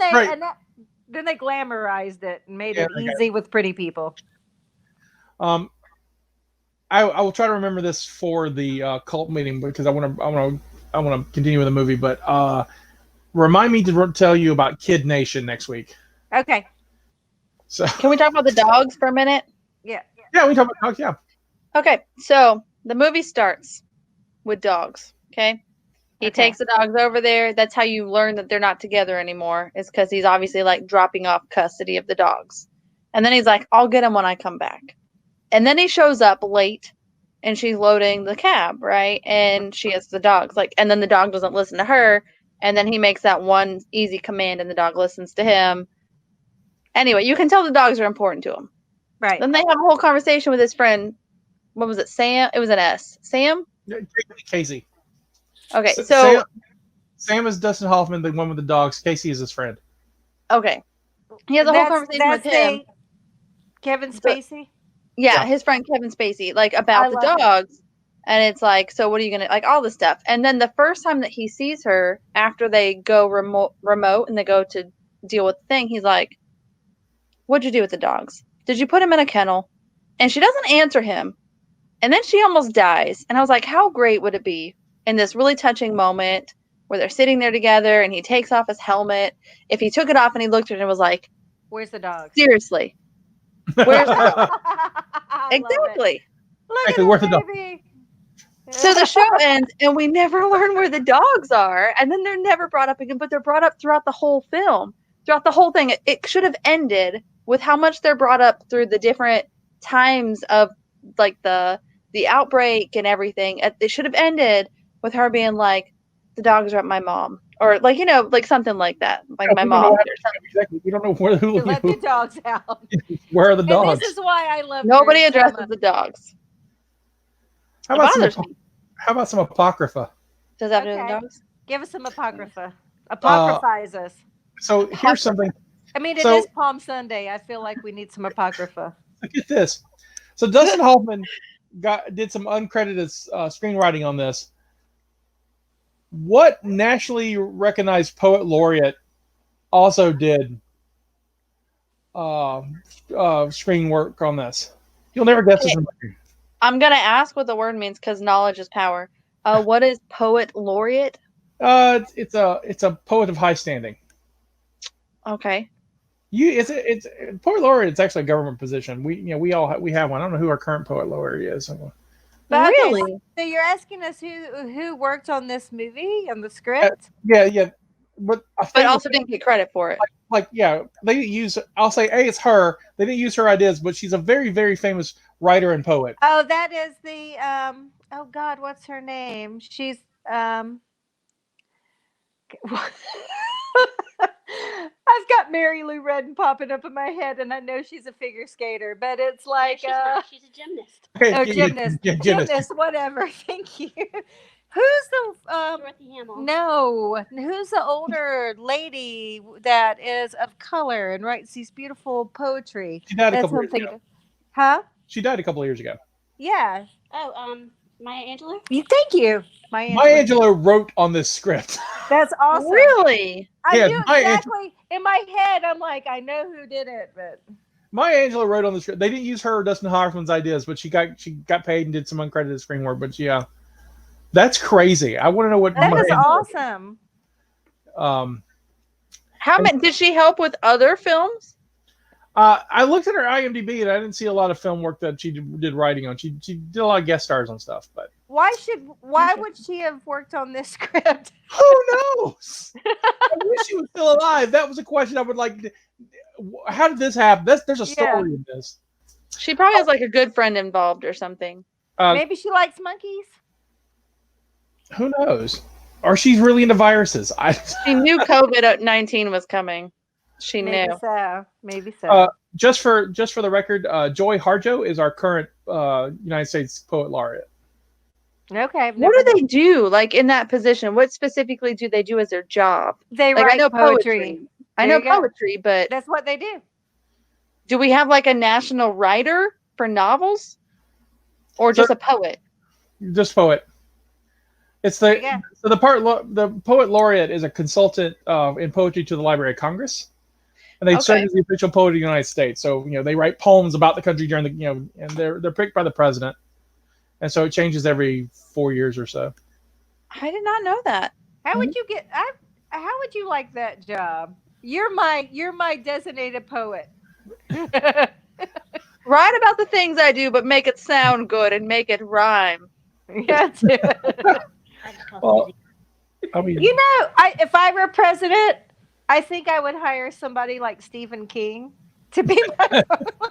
then they glamorized it and made it easy with pretty people. I will try to remember this for the cult meeting because I want to continue with the movie. But remind me to tell you about Kid Nation next week. Okay. So can we talk about the dogs for a minute? Yeah. Yeah, we talk about dogs. Yeah. Okay, so the movie starts with dogs. Okay. He takes the dogs over there. That's how you learn that they're not together anymore. Is because he's obviously like dropping off custody of the dogs, and then he's like, "I'll get them when I come back." And then he shows up late and she's loading the cab, right? And she has the dogs, and then the dog doesn't listen to her. And then he makes that one easy command and the dog listens to him. Anyway, you can tell the dogs are important to him. Right. Then they have a whole conversation with his friend. What was it? Sam? It was an S. Sam? Casey. Okay, so. Sam is Dustin Hoffman, the one with the dogs. Casey is his friend. Okay. He has a whole conversation with him. Kevin Spacey? Yeah, his friend Kevin Spacey, about the dogs. And it's like, so what are you gonna like? All this stuff. And then the first time that he sees her after they go remote and they go to deal with the thing, he's like, "What'd you do with the dogs? Did you put them in a kennel?" And she doesn't answer him. And then she almost dies. And I was like, how great would it be in this really touching moment where they're sitting there together and he takes off his helmet? If he took it off and he looked at her and was like, "Where's the dog? Seriously, where's the dog?" Exactly. Exactly. Where's the dog? So the show ends and we never learn where the dogs are. And then they're never brought up again, but they're brought up throughout the whole film, throughout the whole thing. It should have ended with how much they're brought up through the different times of like the outbreak and everything. It should have ended with her being like, the dogs are at my mom, or like, you know, like something like that, like my mom. Exactly. We don't know where let the dogs out. Where are the dogs? And this is why I love nobody addresses the dogs. How about some apocrypha? Does that do the dogs? Give us some apocrypha. Apocryphize us. So here's something. I mean, it is Palm Sunday. I feel like we need some apocrypha. Look at this. So Dustin Hoffman did some uncredited screenwriting on this. What nationally recognized poet laureate also did screen work on this? You'll never guess this. I'm gonna ask what the word means because knowledge is power. What is poet laureate? It's a poet of high standing. Okay. It's poet laureate. It's actually a government position. We have one. I don't know who our current poet laureate is. But really? Okay, so you're asking us who worked on this movie and the script? Yeah. But also didn't get credit for it. They didn't use. I'll say, it's her. They didn't use her ideas, but she's a very, very famous writer and poet. Oh, that is the oh God, what's her name? She's I've got Mary Lou Redden popping up in my head, and I know she's a figure skater, but it's like she's a gymnast. Gymnast, whatever. Thank you. Who's the Dorothy Hamill? No, who's the older lady that is of color and writes these beautiful poetry? She died a couple years ago. Huh? She died a couple of years ago. Yeah. Oh, Maya Angelou? Thank you. Maya Angelou wrote on this script. That's awesome. Really? I do exactly. In my head, I'm like, I know who did it, but Maya Angelou wrote on the script. They didn't use her or Dustin Hoffman's ideas, but she got paid and did some uncredited screen work. But yeah, that's crazy. I want to know what. That is awesome. How many did she help with other films? I looked at her IMDb and I didn't see a lot of film work that she did writing on. She did a lot of guest stars on stuff, but why would she have worked on this script? Who knows? I wish she was still alive. That was a question I would like. How did this happen? There's a story in this. She probably has like a good friend involved or something. Maybe she likes monkeys. Who knows? Or she's really into viruses. She knew COVID-19 was coming. She knew. Maybe so. Just for the record, Joy Harjo is our current United States poet laureate. Okay. What do they do like in that position? What specifically do they do as their job? They write poetry. I know poetry, but that's what they do. Do we have like a national writer for novels, or just a poet? Just poet. It's the poet laureate is a consultant in poetry to the Library of Congress, and they serve as the official poet of the United States. So they write poems about the country during the and they're picked by the president, and so it changes every 4 years or so. I did not know that. How would you get? How would you like that job? You're my designated poet. Write about the things I do, but make it sound good and make it rhyme. Yeah. Well, I mean, if I were president, I think I would hire somebody like Stephen King to be my.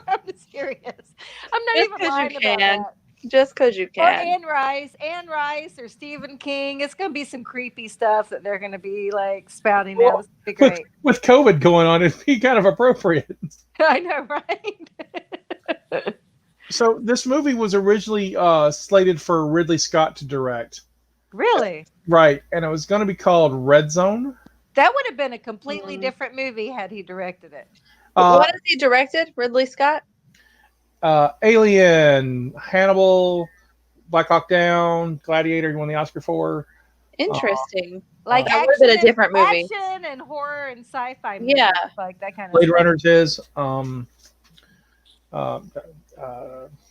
I'm serious. I'm not even lying about that. Just because you can. Or Anne Rice, or Stephen King. It's going to be some creepy stuff that they're going to be like spouting out. It's going to be great. With COVID going on, it'd be kind of appropriate. I know, right? So this movie was originally slated for Ridley Scott to direct. Really? Right, and it was going to be called Red Zone. That would have been a completely different movie had he directed it. What has he directed, Ridley Scott? Alien, Hannibal, Black Hawk Down, Gladiator. He won the Oscar for. Interesting. Like that would have been a different movie. Action and horror and sci-fi movies, Yeah. like that kind of Blade stuff. Runner's his.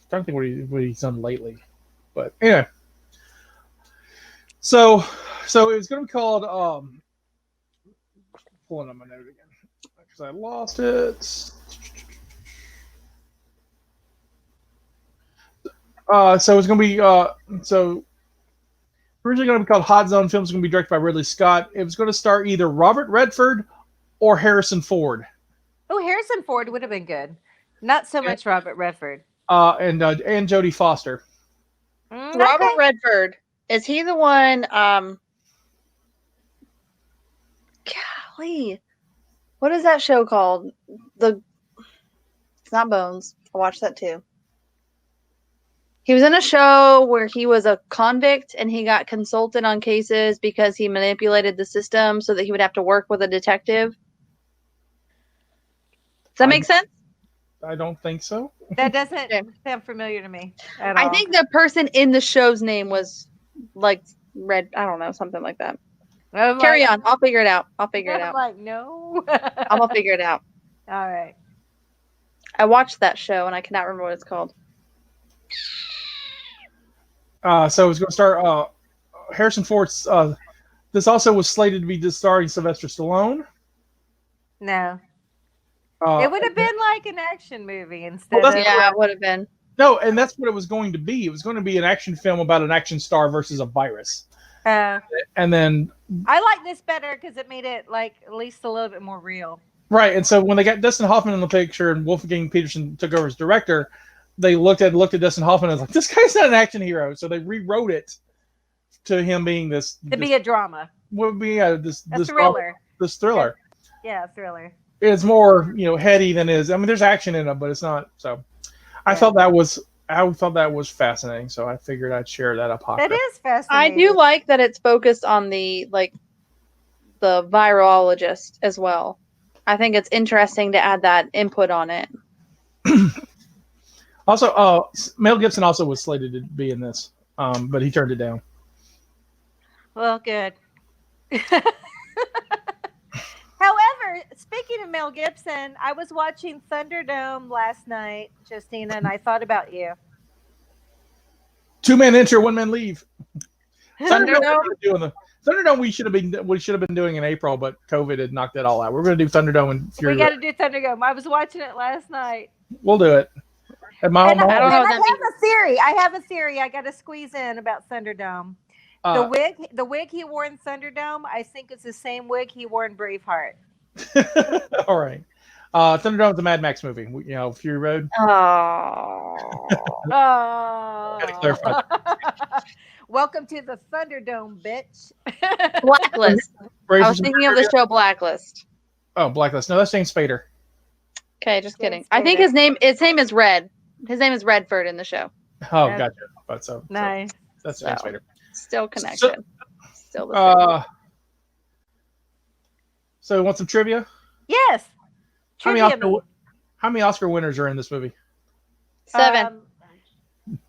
Don't think what he's done lately, but anyway. So it's going to be called. Pulling up my note again because I lost it. So it's going to be so originally going to be called Hot Zone Films. It's going to be directed by Ridley Scott. It was going to star either Robert Redford or Harrison Ford. Oh, Harrison Ford would have been good. Not so much Robert Redford. And Jodie Foster. Robert Redford, is he the one? Golly, what is that show called? It's not Bones. I watched that too. He was in a show where he was a convict and he got consulted on cases because he manipulated the system so that he would have to work with a detective. Does that make sense? I don't think so. That doesn't sound familiar to me at all. I think the person in the show's name was like Red. I don't know, something like that. Carry on. I'll figure it out. I'm like, no. I'm gonna figure it out. All right. I watched that show and I cannot remember what it's called. So it's going to start Harrison Ford's. This also was slated to be starring Sylvester Stallone. No. It would have been like an action movie instead Well, of... Yeah, it would have been. No, and that's what it was going to be. It was going to be an action film about an action star versus a virus. And then... I like this better because it made it like at least a little bit more real. Right, and so when they got Dustin Hoffman in the picture and Wolfgang Peterson took over as director, they looked at Dustin Hoffman and was like, this guy's not an action hero. So they rewrote it to him being this... be a drama. Would be this thriller. This thriller. Yeah, thriller. It's more, heady than it is. I mean, there's action in it, but it's not. So, I thought that was fascinating. So I figured I'd share that up. That is fascinating. I do like that it's focused on the virologist as well. I think it's interesting to add that input on it. Also, Mel Gibson also was slated to be in this, but he turned it down. Well, good. However, speaking of Mel Gibson, I was watching Thunderdome last night, Justina, and I thought about you. 2-man enter, 1-man leave. Thunderdome we should have been doing in April, but COVID had knocked it all out. We're going to do Thunderdome and Fury. We got to do Thunderdome. I was watching it last night. We'll do it. I have a theory. I got to squeeze in about Thunderdome. The wig he wore in Thunderdome, I think it's the same wig he wore in Braveheart. All right. Thunderdome's a Mad Max movie. Fury Road. Gotta clarify. Welcome to the Thunderdome, bitch. Blacklist. I was thinking of the show Blacklist. Oh, Blacklist. No, that's James Spader. Okay, just kidding. I think his name is Red. His name is Redford in the show. Oh, gotcha. But nice. That's James Spader. Still connection. Still the same. So you want some trivia? Yes. How many Oscar winners are in this movie? 7.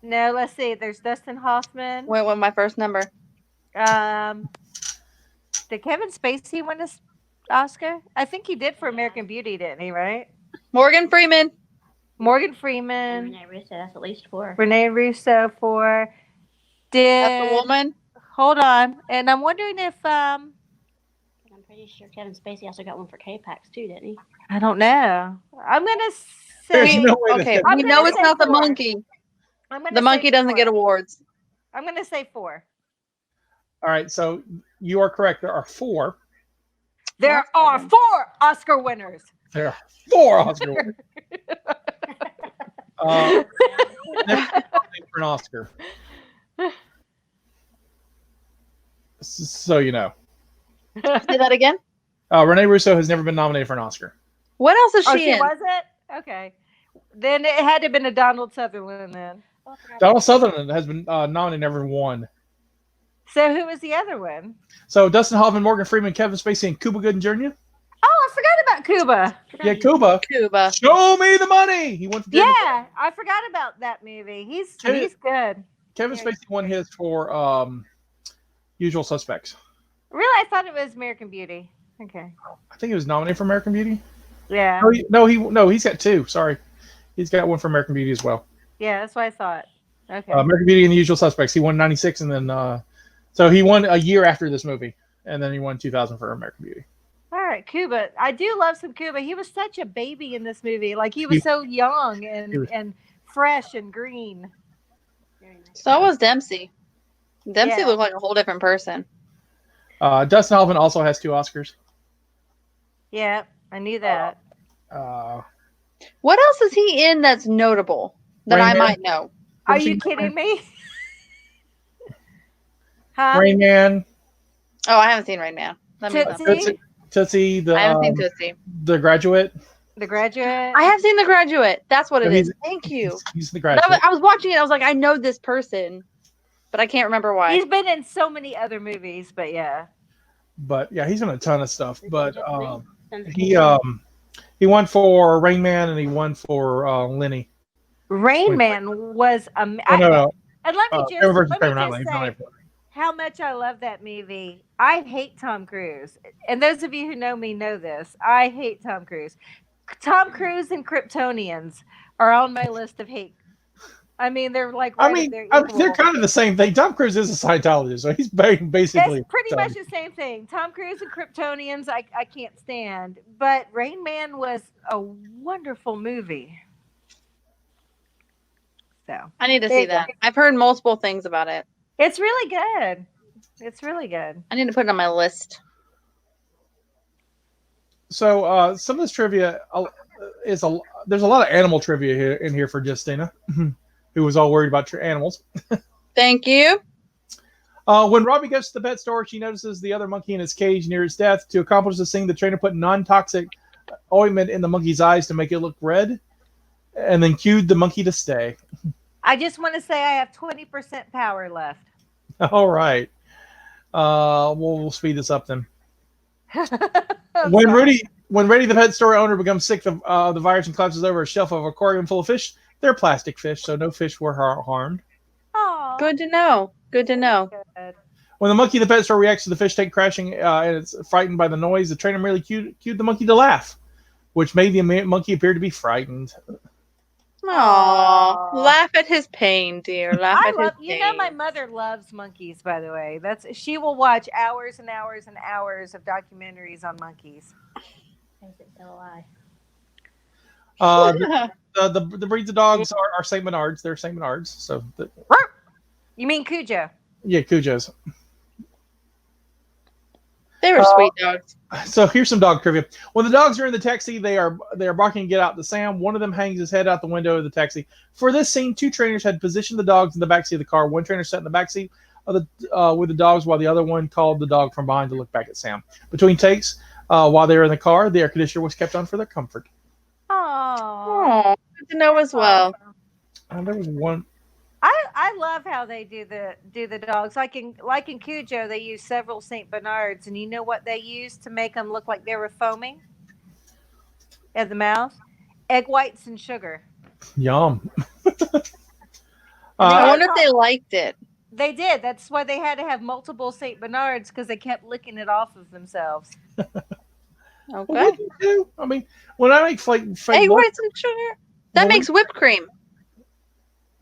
No, let's see. There's Dustin Hoffman. Wait, what my first number? Did Kevin Spacey win this Oscar? I think he did for American Beauty, didn't he? Right? Morgan Freeman. Renee Russo, that's at least 4. Renee Russo 4. That's the woman. Hold on, and I'm wondering if I'm pretty sure Kevin Spacey also got one for K-Pax too, didn't he? I don't know. I'm gonna say No way okay. We know it's not 4. The monkey. The monkey doesn't 4. get awards. I'm gonna say 4. All right, so you are correct. There are 4. There are 4 Oscar winners. There are 4 Oscar winners. For an Oscar. So you know. Say that again. Renee Russo has never been nominated for an Oscar. What else is she in? Was it? Okay. Then it had to have been a Donald Sutherland then. Donald Sutherland has been nominated, never won. So who was the other one? So Dustin Hoffman, Morgan Freeman, Kevin Spacey, and Cuba Gooding Jr. Oh, I forgot about Cuba. Yeah, Cuba. Show me the money. He went. Yeah, I forgot about that movie. He's good. Kevin Spacey won his for Usual Suspects. Really, I thought it was American Beauty. Okay. I think he was nominated for American Beauty. Yeah. He's got 2. Sorry, he's got one for American Beauty as well. Yeah, that's what I thought. Okay. American Beauty and The Usual Suspects. He won 96, and then so he won a year after this movie, and then he won 2000 for American Beauty. All right, Cuba. I do love some Cuba. He was such a baby in this movie. Like he was so young and fresh and green. So was Dempsey. Dempsey looked like a whole different person. Dustin Hoffman also has 2 Oscars. Yeah, I knew that. What else is he in that's notable that Rain I Man. might know? Are you kidding me? Huh? Rain Man. Oh, I haven't seen Rain Man. Let me look. Tootsie. I haven't seen Tootsie. The Graduate. The Graduate. I have seen The Graduate. That's what it he's- is. Thank you. He's The Graduate. I was watching it. I was like, I know this person, but I can't remember why. He's been in so many other movies, but yeah. But yeah, he's in a ton of stuff. But he won for Rain Man and he won for Lenny. Rain Man was No. And let me Kramer versus just Kramer, not say Lenny. how much I love that movie. I hate Tom Cruise. And those of you who know me know this. I hate Tom Cruise. Tom Cruise and Kryptonians are on my list of hate. I mean, they're like they're kind of the same thing. Tom Cruise is a Scientologist, so he's basically. It's pretty much the same thing. Tom Cruise and Kryptonians, I can't stand. But Rain Man was a wonderful movie. So I need to see that. I've heard multiple things about it. It's really good. It's really good. I need to put it on my list. So some of this trivia there's a lot of animal trivia in here for Justina, who was all worried about animals. Thank you. When Robbie goes to the pet store, she notices the other monkey in its cage near its death. To accomplish this thing, the trainer put non-toxic ointment in the monkey's eyes to make it look red, and then cued the monkey to stay. I just want to say I have 20% power left. All right. We'll speed this up then. When Reddy the pet store owner becomes sick of the virus and collapses over a shelf of aquarium full of fish, they're plastic fish, so no fish were harmed. Oh, good to know. Good to know. Good. When the monkey in the pet store reacts to the fish tank crashing and it's frightened by the noise, the trainer merely cued the monkey to laugh, which made the monkey appear to be frightened. Aww. Laugh at his pain, dear. Laugh at his pain. You know, my mother loves monkeys, by the way. She will watch hours and hours and hours of documentaries on monkeys. The breeds of dogs are St. Bernards. They're St. Bernards. So you mean Cujo? Yeah, Cujos. They were sweet dogs. So here's some dog trivia. When the dogs are in the taxi, they are barking to get out to Sam. One of them hangs his head out the window of the taxi. For this scene, 2 trainers had positioned the dogs in the backseat of the car. One trainer sat in the backseat of with the dogs, while the other one called the dog from behind to look back at Sam. Between takes, while they were in the car, the air conditioner was kept on for their comfort. Oh, good to know as well. There was one. I love how they do the dogs. Like in Cujo, they use several St. Bernards, and you know what they used to make them look like they were foaming at the mouth? Egg whites and sugar. Yum. I wonder if they liked it. They did. That's why they had to have multiple St. Bernards, because they kept licking it off of themselves. Okay. I mean, when I make fake egg whites and sugar, that makes whipped cream.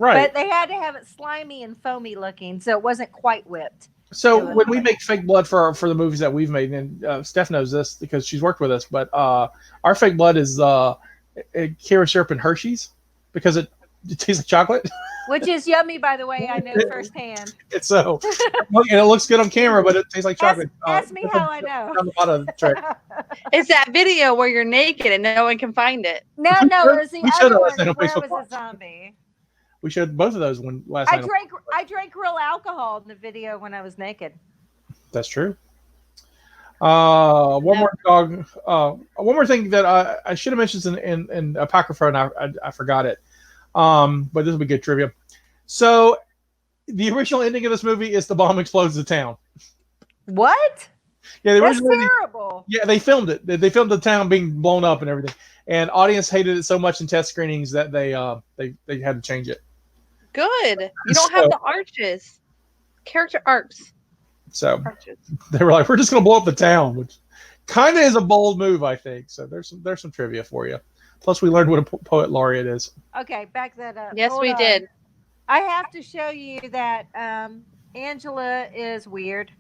Right. But they had to have it slimy and foamy looking, so it wasn't quite whipped. So when we make fake blood for the movies that we've made, and Steph knows this because she's worked with us, but our fake blood is Kira syrup and Hershey's because it tastes like chocolate. Which is yummy, by the way. I know firsthand. It's so, and it looks good on camera, but it tastes like chocolate. Ask me how I know. On the bottom trick. It's that video where you're naked and no one can find it. No, it was the other one where I was a zombie. We showed both of those last night. I drank real alcohol in the video when I was naked. That's true. One more thing that I should have mentioned in Apocrypha, and I forgot it. But this will be good trivia. So the original ending of this movie is the bomb explodes the town. What? Yeah, that's terrible. Yeah, they filmed it. They filmed the town being blown up and everything. And audience hated it so much in test screenings that they had to change it. Good. You don't have the arches. Character arcs. So they were like, we're just going to blow up the town, which kind of is a bold move, I think. So there's some trivia for you. Plus, we learned what a poet laureate is. Okay, back that up. Yes, Hold we on. did. I have to show you that Angela is weird.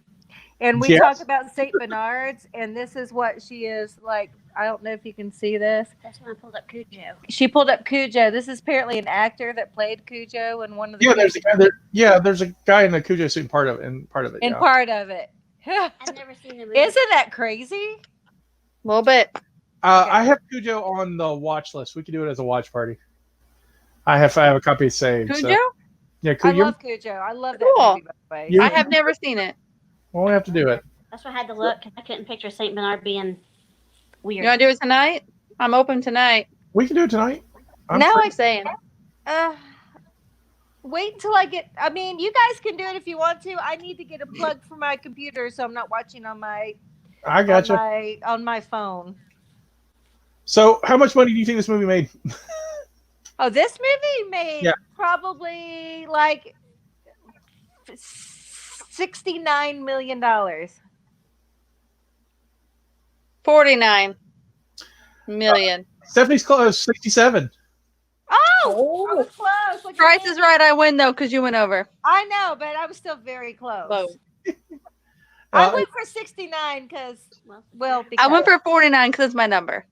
And we talk about St. Bernards, and this is what she is like. I don't know if you can see this. That's when I pulled up Cujo. She pulled up Cujo. This is apparently an actor that played Cujo in one of the. Yeah, there's a guy there. Yeah, there's a guy in a Cujo suit in part of it. Part of it. I've never seen the movie. Isn't that crazy? A little bit. I have Cujo on the watch list. We could do it as a watch party. I have a copy saved. Cujo? So. Yeah, Cujo. I love Cujo. I love that movie, by the way. You- I have never seen it. Well, we have to do it. That's why I had to look because I couldn't picture Saint Bernard being weird. You want to do it tonight? I'm open tonight. We can do it tonight. Now I'm saying. Wait until I get. I mean, you guys can do it if you want to. I need to get a plug for my computer, so I'm not watching on my. I got you. On my phone. So, how much money do you think this movie made? Oh, this movie made probably like $69 million. 49 million. Stephanie's close. 67. Oh, I was close. Look at Price me. is right. I win though because you went over. I know, but I was still very close. Low. I went for 69 because, well, I went for 49 because it's my number.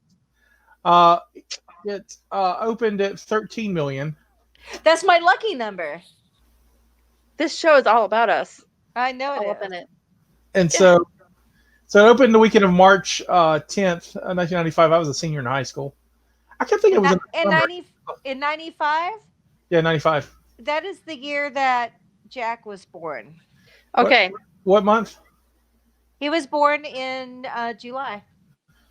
It opened at 13 million. That's my lucky number. This show is all about us. I know it All up in it. And so it opened the weekend of March 10th, 1995. I was a senior in high school. I kept thinking it was in 95. Yeah, 95. That is the year that Jack was born. Okay. What month? He was born in July.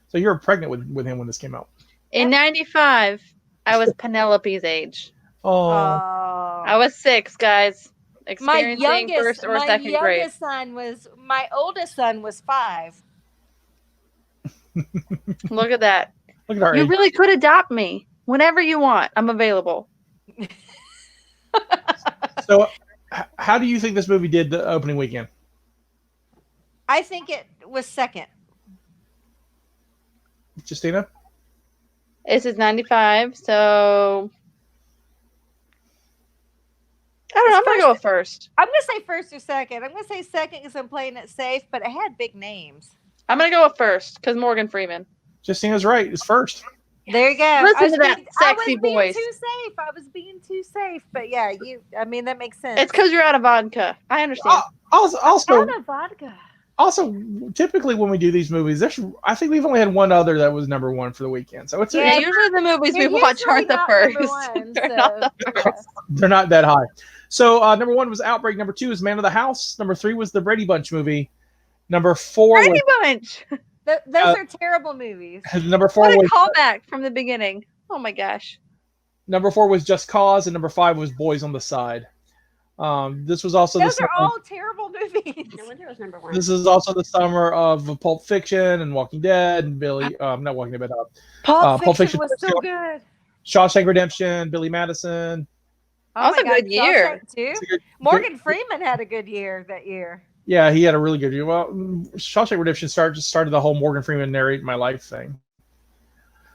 So you were pregnant with him when this came out. In 95, I was Penelope's age. Oh. I was 6, guys. Experiencing first or second grade. My oldest son was 5. Look at that. Look at our You age. really could adopt me whenever you want. I'm available. So, how do you think this movie did the opening weekend? I think it was second. Justina? This is 95, so I don't know. I'm going to go with first. I'm going to say first or second. I'm going to say second because I'm playing it safe, but it had big names. I'm going to go with first because Morgan Freeman. Justina's right. It's first. There you go. Listen to that sexy voice. I was being too safe, but yeah, that makes sense. It's because you're out of vodka. I understand. Also, out of vodka. Also, typically when we do these movies, I think we've only had one other that was number one for the weekend. So it's usually the movies we watch aren't the first. They're not the first. They're not that high. So number 1 was Outbreak. Number 2 is Man of the House. Number 3 was the Brady Bunch movie. Number 4 Brady Bunch. Those are terrible movies. Number 4 What a was callback from the beginning. Oh my gosh. Number 4 was Just Cause, and number 5 was Boys on the Side. This was also those are all terrible movies. No wonder it was number 1. This is also the summer of Pulp Fiction and Walking Dead and not Walking Dead, but Pulp Fiction was so good. Shawshank Redemption, Billy Madison. That was a good year. Too. Morgan Freeman had a good year that year. Yeah, he had a really good year. Well, Shawshank Redemption started the whole Morgan Freeman narrate my life thing.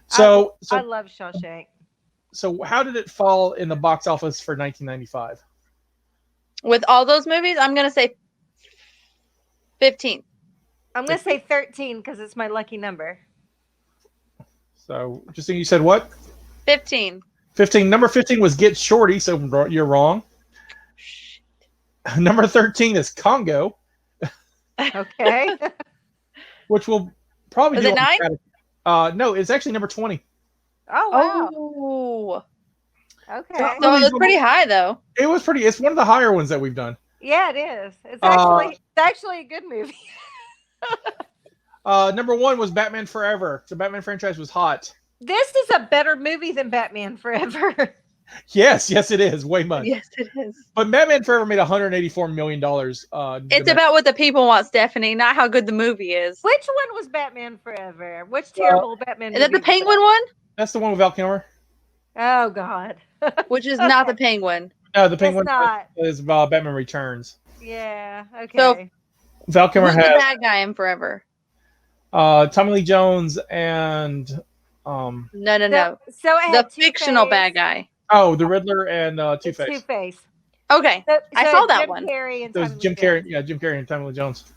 So I love Shawshank. So how did it fall in the box office for 1995? With all those movies, I'm going to say 15. I'm going to say 13 because it's my lucky number. So, Justine, you said what? 15. 15. Number 15 was Get Shorty, so you're wrong. Number 13 is Congo. Okay. Which will probably Was it 9? No, it's actually number 20. Oh, wow. Oh. Okay. So it was pretty high, though. It was pretty. It's one of the higher ones that we've done. Yeah, it is. It's actually a good movie. Number 1 was Batman Forever. The Batman franchise was hot. This is a better movie than Batman Forever. Yes, it is. Way much. Yes, it is. But Batman Forever made $184 million. It's about what the people want, Stephanie, not how good the movie is. Which one was Batman Forever? Which terrible Batman movie? Is that the Penguin one? That's the one with Val Kilmer. Oh, God. Which is not the Penguin. No, the pink one not. is Batman Returns. Yeah. Okay. So Val Kilmer who's the has bad guy in Forever? Tommy Lee Jones and No. So it had The fictional Two-Face. bad guy. oh, the Riddler and Two-Face. Two-Face. Okay, I So saw it's that Jim one. Carrey and It was Tommy Jim Lee Carrey. Jones. Yeah, Jim Carrey and Tommy Lee Jones.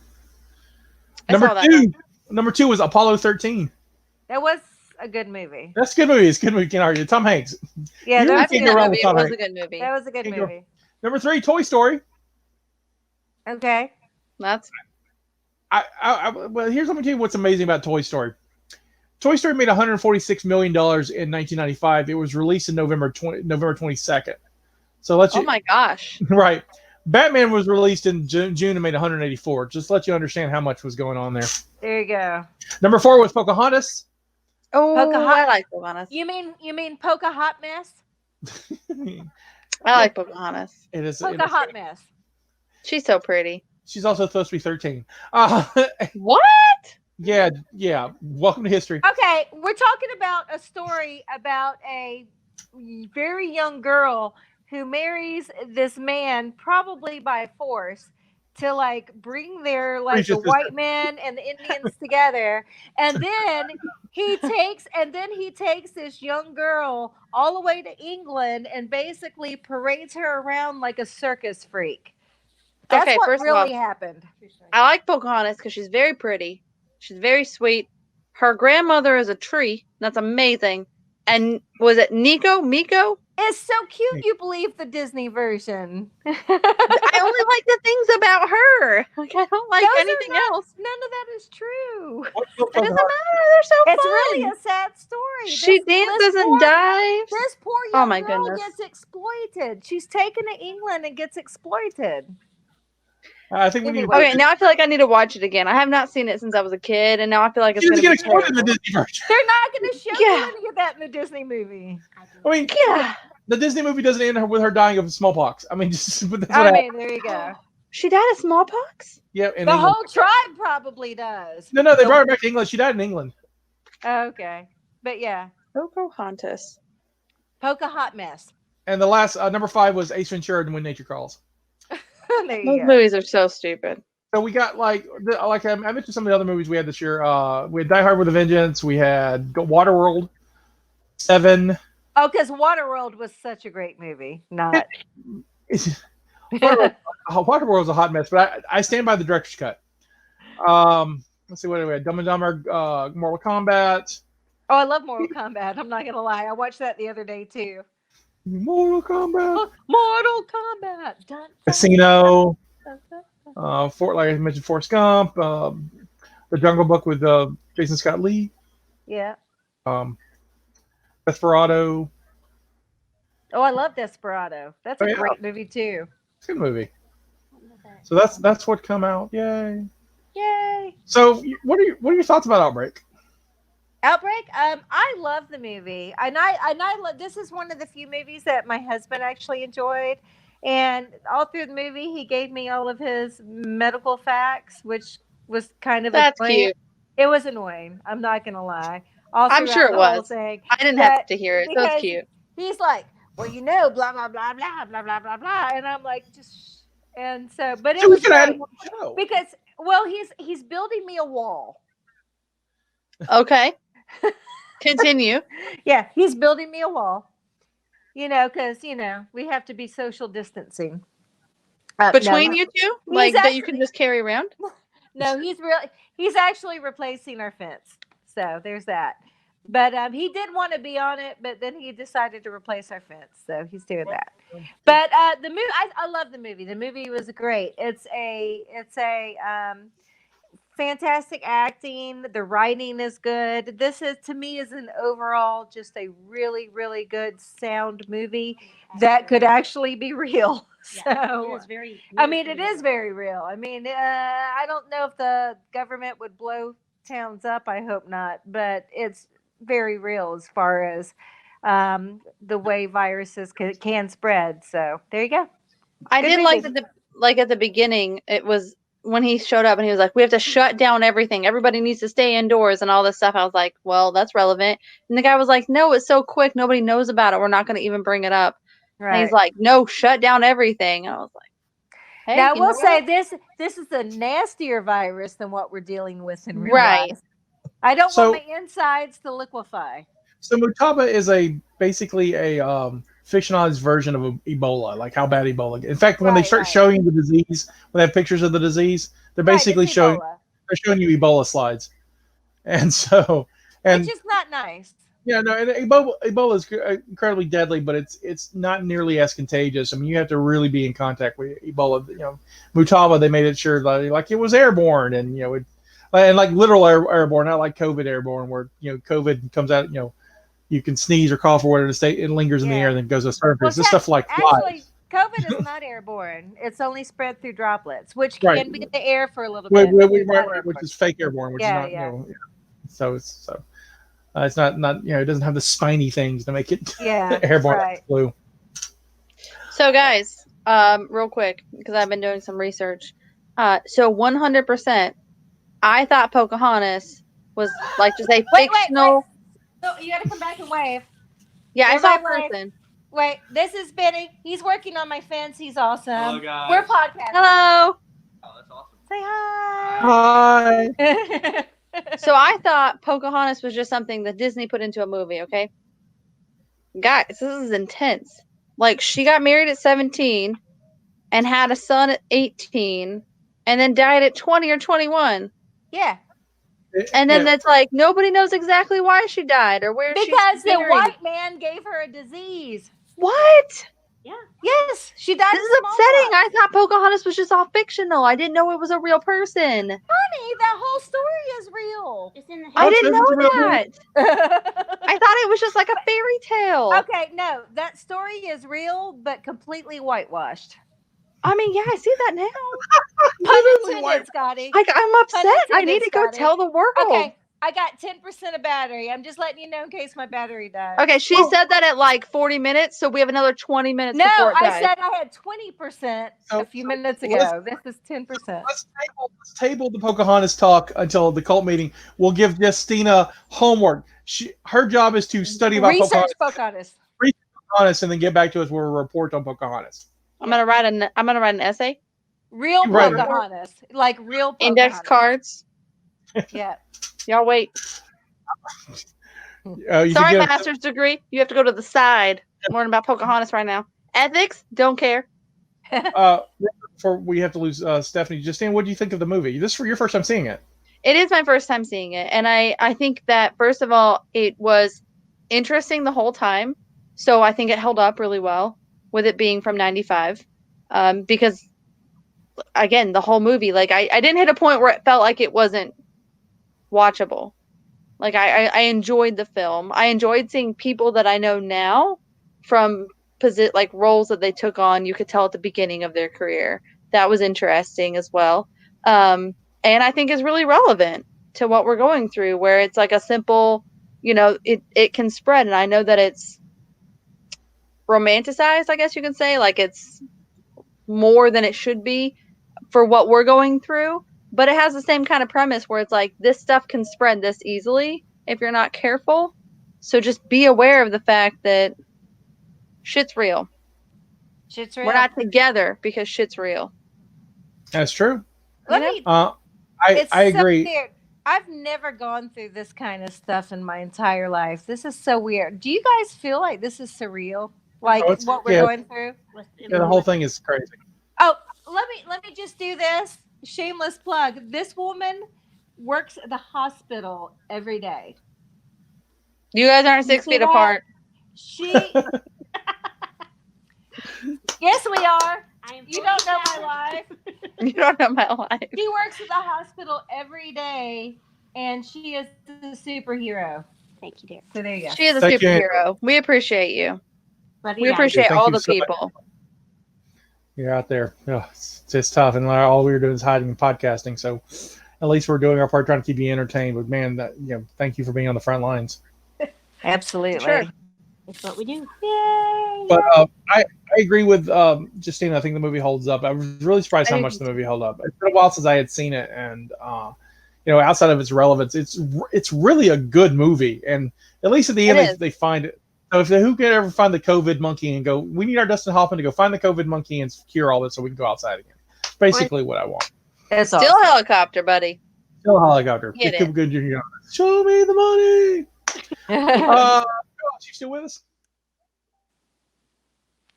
I Number saw that two. one. Number 2 was Apollo 13. That was a good movie. That's a good movie. It's a good movie. Can't argue. Tom Hanks. Yeah, You that really was, can't go wrong with Tom It was Hanks. a good movie. that was a good Can't go- movie. Number 3, Toy Story. Okay. That's Well, here's let me tell you what's amazing about Toy Story. Toy Story made $146 million in 1995. It was released in November 22nd. So let's oh my gosh. right. Batman was released in June and made 184. Just let you understand how much was going on there. There you go. Number 4 was Pocahontas. Oh, Pocahontas. I like Pocahontas. You mean Poca Hot Mess? I like Pocahontas. It is. Poca Hot Mess. She's so pretty. She's also supposed to be 13. What? Yeah. Welcome to history. Okay, we're talking about a story about a very young girl who marries this man, probably by force, to like bring their like the white men and the Indians together, and then he takes this young girl all the way to England and basically parades her around like a circus freak. That's Okay, what first of really all, happened. I like Pocahontas because she's very pretty. She's very sweet. Her grandmother is a tree. That's amazing. And was it Miko? It's so cute. You believe the Disney version. I only like the things about her. Like I don't like Those are anything else. None of that is true. It doesn't matter. They're so It's fun. really a sad story. She dances and dives. This poor Oh young my girl goodness. gets exploited. She's taken to England and gets exploited. I think we need. Anyway. Okay, now I feel like I need to watch it again. I have not seen it since I was a kid, and now I feel like it's She going doesn't to get be exploited in the terrible. Disney version. They're not going to show Yeah. you any of that in the Disney movie. I mean, Yeah. the Disney movie doesn't end with her dying of smallpox. I mean, just but that's what I happened. mean, there you go. She died of smallpox? Yeah, in The England. whole tribe probably does. No, they brought her back to England. She died in England. Okay. But yeah, Pocahontas. Poca Hot Mess. And the last number 5 was Ace Ventura and When Nature Calls. There you Those go. movies are so stupid. So we got like I mentioned some of the other movies we had this year. We had Die Hard with a Vengeance. We had Waterworld, 7. Oh, because Waterworld was such a great movie. Not. Waterworld's a hot mess, but I stand by the director's cut. Let's see what do we had. Dumb and Dumber, Mortal Kombat. Oh, I love Mortal Kombat. I'm not going to lie. I watched that the other day too. Mortal Kombat. Mortal Kombat. Dun, dun, Casino. dun, dun, dun. Like I mentioned, Forrest Gump. The Jungle Book with Jason Scott Lee. Yeah. Desperado. Oh, I love Desperado. That's a great movie too. It's a good movie. So that's what come out. Yay. Yay. So what are your thoughts about Outbreak? Outbreak. I love the movie, and I love. This is one of the few movies that my husband actually enjoyed, and all through the movie, he gave me all of his medical facts, which was kind of That's annoying. cute. It was annoying. I'm not gonna lie. All I'm sure throughout it the whole was. thing. I didn't have to hear it. So Because it's cute. He's like, well, you know, blah blah blah blah blah blah blah blah, and I'm like, just and so, but it So we was could add great him on the show. because well, he's building me a wall. Okay. Continue. Yeah, he's building me a wall. You know, because we have to be social distancing Between no, you two? He's Like that you actually- can just carry around? No, he's actually replacing our fence. So there's that. But he did want to be on it, but then he decided to replace our fence. So he's doing that. But the movie, I love the movie. The movie was great. It's a fantastic acting. The writing is good. This is, to me, is an overall just a really, really good sound movie that could actually be real. So it is very. I mean, it is very real. I mean, I don't know if the government would blow towns up. I hope not. But it's very real as far as the way viruses can spread. So there you go. I Good did movie. like at the beginning, it was when he showed up and he was like, we have to shut down everything. Everybody needs to stay indoors and all this stuff. I was like, well, that's relevant. And the guy was like, no, it's so quick. Nobody knows about it. We're not going to even bring it up. And he's like, no, shut down everything. And I was like, hey, now I you know will say what? this is a nastier virus than what we're dealing with in real Right. life. I don't So- want my insides to liquefy. So Mutaba is basically a fictionalized version of Ebola, like how bad Ebola. In fact, when they start showing the disease, when they have pictures of the disease, they're basically it's showing Ebola. they're showing you Ebola slides, and so Which is not nice. yeah, no, and Ebola is incredibly deadly, but it's not nearly as contagious. I mean, you have to really be in contact with Ebola. You know, Mutaba, they made it sure like it was airborne, and you know, and like literal airborne, not like COVID airborne, where you know COVID comes out, you know. You can sneeze or cough or whatever, it lingers in the air and then goes to surface. Well, this stuff like actually, flies. COVID is not airborne. It's only spread through droplets, which can be in the air for a little bit. Which is fake airborne, which is not, you know. So it's not you know, it doesn't have the spiny things to make it airborne like flu. So guys, real quick, because I've been doing some research. So 100%, I thought Pocahontas was like just a fictional. Wait. So you got to come back and wave. Yeah, I saw a Everybody person. Wait, this is Benny. He's working on my fence. He's awesome. Hello, guys. We're podcasting. Hello. Oh, that's awesome. Say hi. Hi. So I thought Pocahontas was just something that Disney put into a movie, okay? Guys, this is intense. Like, she got married at 17 and had a son at 18 and then died at 20 or 21. Yeah. And then it's like, nobody knows exactly why she died or where she Because the married. white man gave her a disease. What? Yeah. Yes, she died. This is upsetting. I thought Pocahontas was just all fictional. I didn't know it was a real person. Honey, that whole story is real. It's in the I didn't know real that. I thought it was just like a fairy tale. Okay, no, that story is real, but completely whitewashed. I mean, yeah, I see that now. Pun intended, Scotty. Like, I'm upset. I need to go Scotty. tell the world. Okay, I got 10% of battery. I'm just letting you know in case my battery dies. Okay, she said that at like 40 minutes, so we have another 20 minutes No, before it I dies. said I had 20% a few minutes ago. This is 10%. Let's table the Pocahontas talk until the cult meeting. We'll give Justina homework. Her job is to study about Research Pocahontas, and then get back to us with a report on Pocahontas. I'm gonna write an essay. Real Right. Pocahontas, like real Pocahontas. Index cards. Yeah. Y'all wait. You Sorry, can get master's degree. You have to go to the side. Learn about Pocahontas right now. Ethics, don't care. before we have to lose Stephanie. Justine, what do you think of the movie? This is for your first time seeing it. It is my first time seeing it, and I think that first of all, it was interesting the whole time. So I think it held up really well with it being from '95, because again, the whole movie, like I didn't hit a point where it felt like it wasn't watchable. Like I enjoyed the film. I enjoyed seeing people that I know now from like roles that they took on. You could tell at the beginning of their career. That was interesting as well. And I think is really relevant to what we're going through, where it's like a simple, it can spread. And I know that it's romanticized, I guess you can say, like it's more than it should be for what we're going through. But it has the same kind of premise where it's like this stuff can spread this easily if you're not careful. So just be aware of the fact that shit's real. Shit's real. We're not together because shit's real. That's true. It's I agree. So weird. I've never gone through this kind of stuff in my entire life. This is so weird. Do you guys feel like this is surreal? Like what we're going through? Yeah, the whole thing is crazy. Oh, let me just do this. Shameless plug. This woman works at the hospital every day. You guys aren't 6 feet apart. Yes, we are. You don't know my life. You don't know my life. She works at the hospital every day, and she is a superhero. Thank you, dear. So there you go. She is a superhero. We appreciate you. We appreciate all the people. You're out there. Oh, it's tough, and all we were doing is hiding and podcasting. So at least we're doing our part, trying to keep you entertained. But man, thank you for being on the front lines. Absolutely. Sure. That's what we do. Yay! But I agree with Justine. I think the movie holds up. I was really surprised how much the movie held up. It's been a while since I had seen it, and outside of its relevance, it's really a good movie. And at least at the end, they find So if who can ever find the COVID monkey and go, we need our Dustin Hoffman to go find the COVID monkey and cure all this so we can go outside again. It's basically what I want. It's Still awesome. helicopter, buddy. Still a helicopter. Get Get it. good, show me the money. You still with us?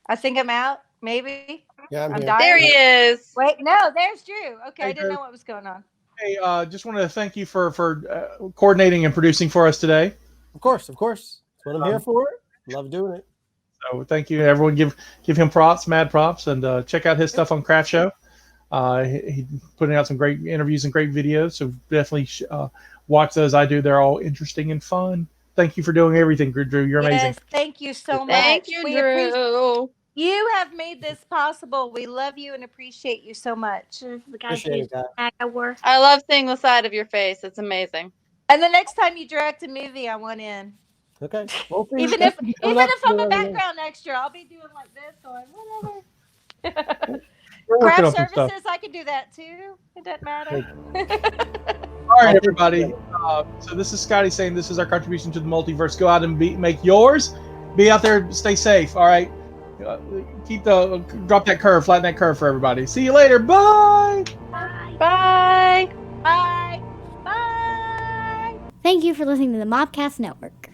I think I'm out. Maybe. Yeah, I'm here. dying. There he is. Wait, no, there's Drew. Okay, Hey, I didn't Drew. know what was going on. Hey, just wanted to thank you for coordinating and producing for us today. Of course. That's what I'm here for. Love doing it. So thank you, everyone. Give him props, mad props, and check out his stuff on Craft Show. He's putting out some great interviews and great videos. So definitely watch those. I do. They're all interesting and fun. Thank you for doing everything, Drew. You're amazing. Yes, thank you so much. Thank you, Drew. You have made this possible. We love you and appreciate you so much. The guy Appreciate who's that. I work. I love seeing the side of your face. It's amazing. And the next time you direct a movie, I want in. Okay. Even if I'm a background extra, I'll be doing like this, going whatever. We're working Craft on some stuff. services, I can do that too. It doesn't matter. All right, everybody. So this is Scotty saying this is our contribution to the multiverse. Go out and make yours. Be out there. Stay safe. All right. Drop that curve. Flatten that curve for everybody. See you later. Bye. Bye. Bye. Bye. Bye. Thank you for listening to the Mobcast Network.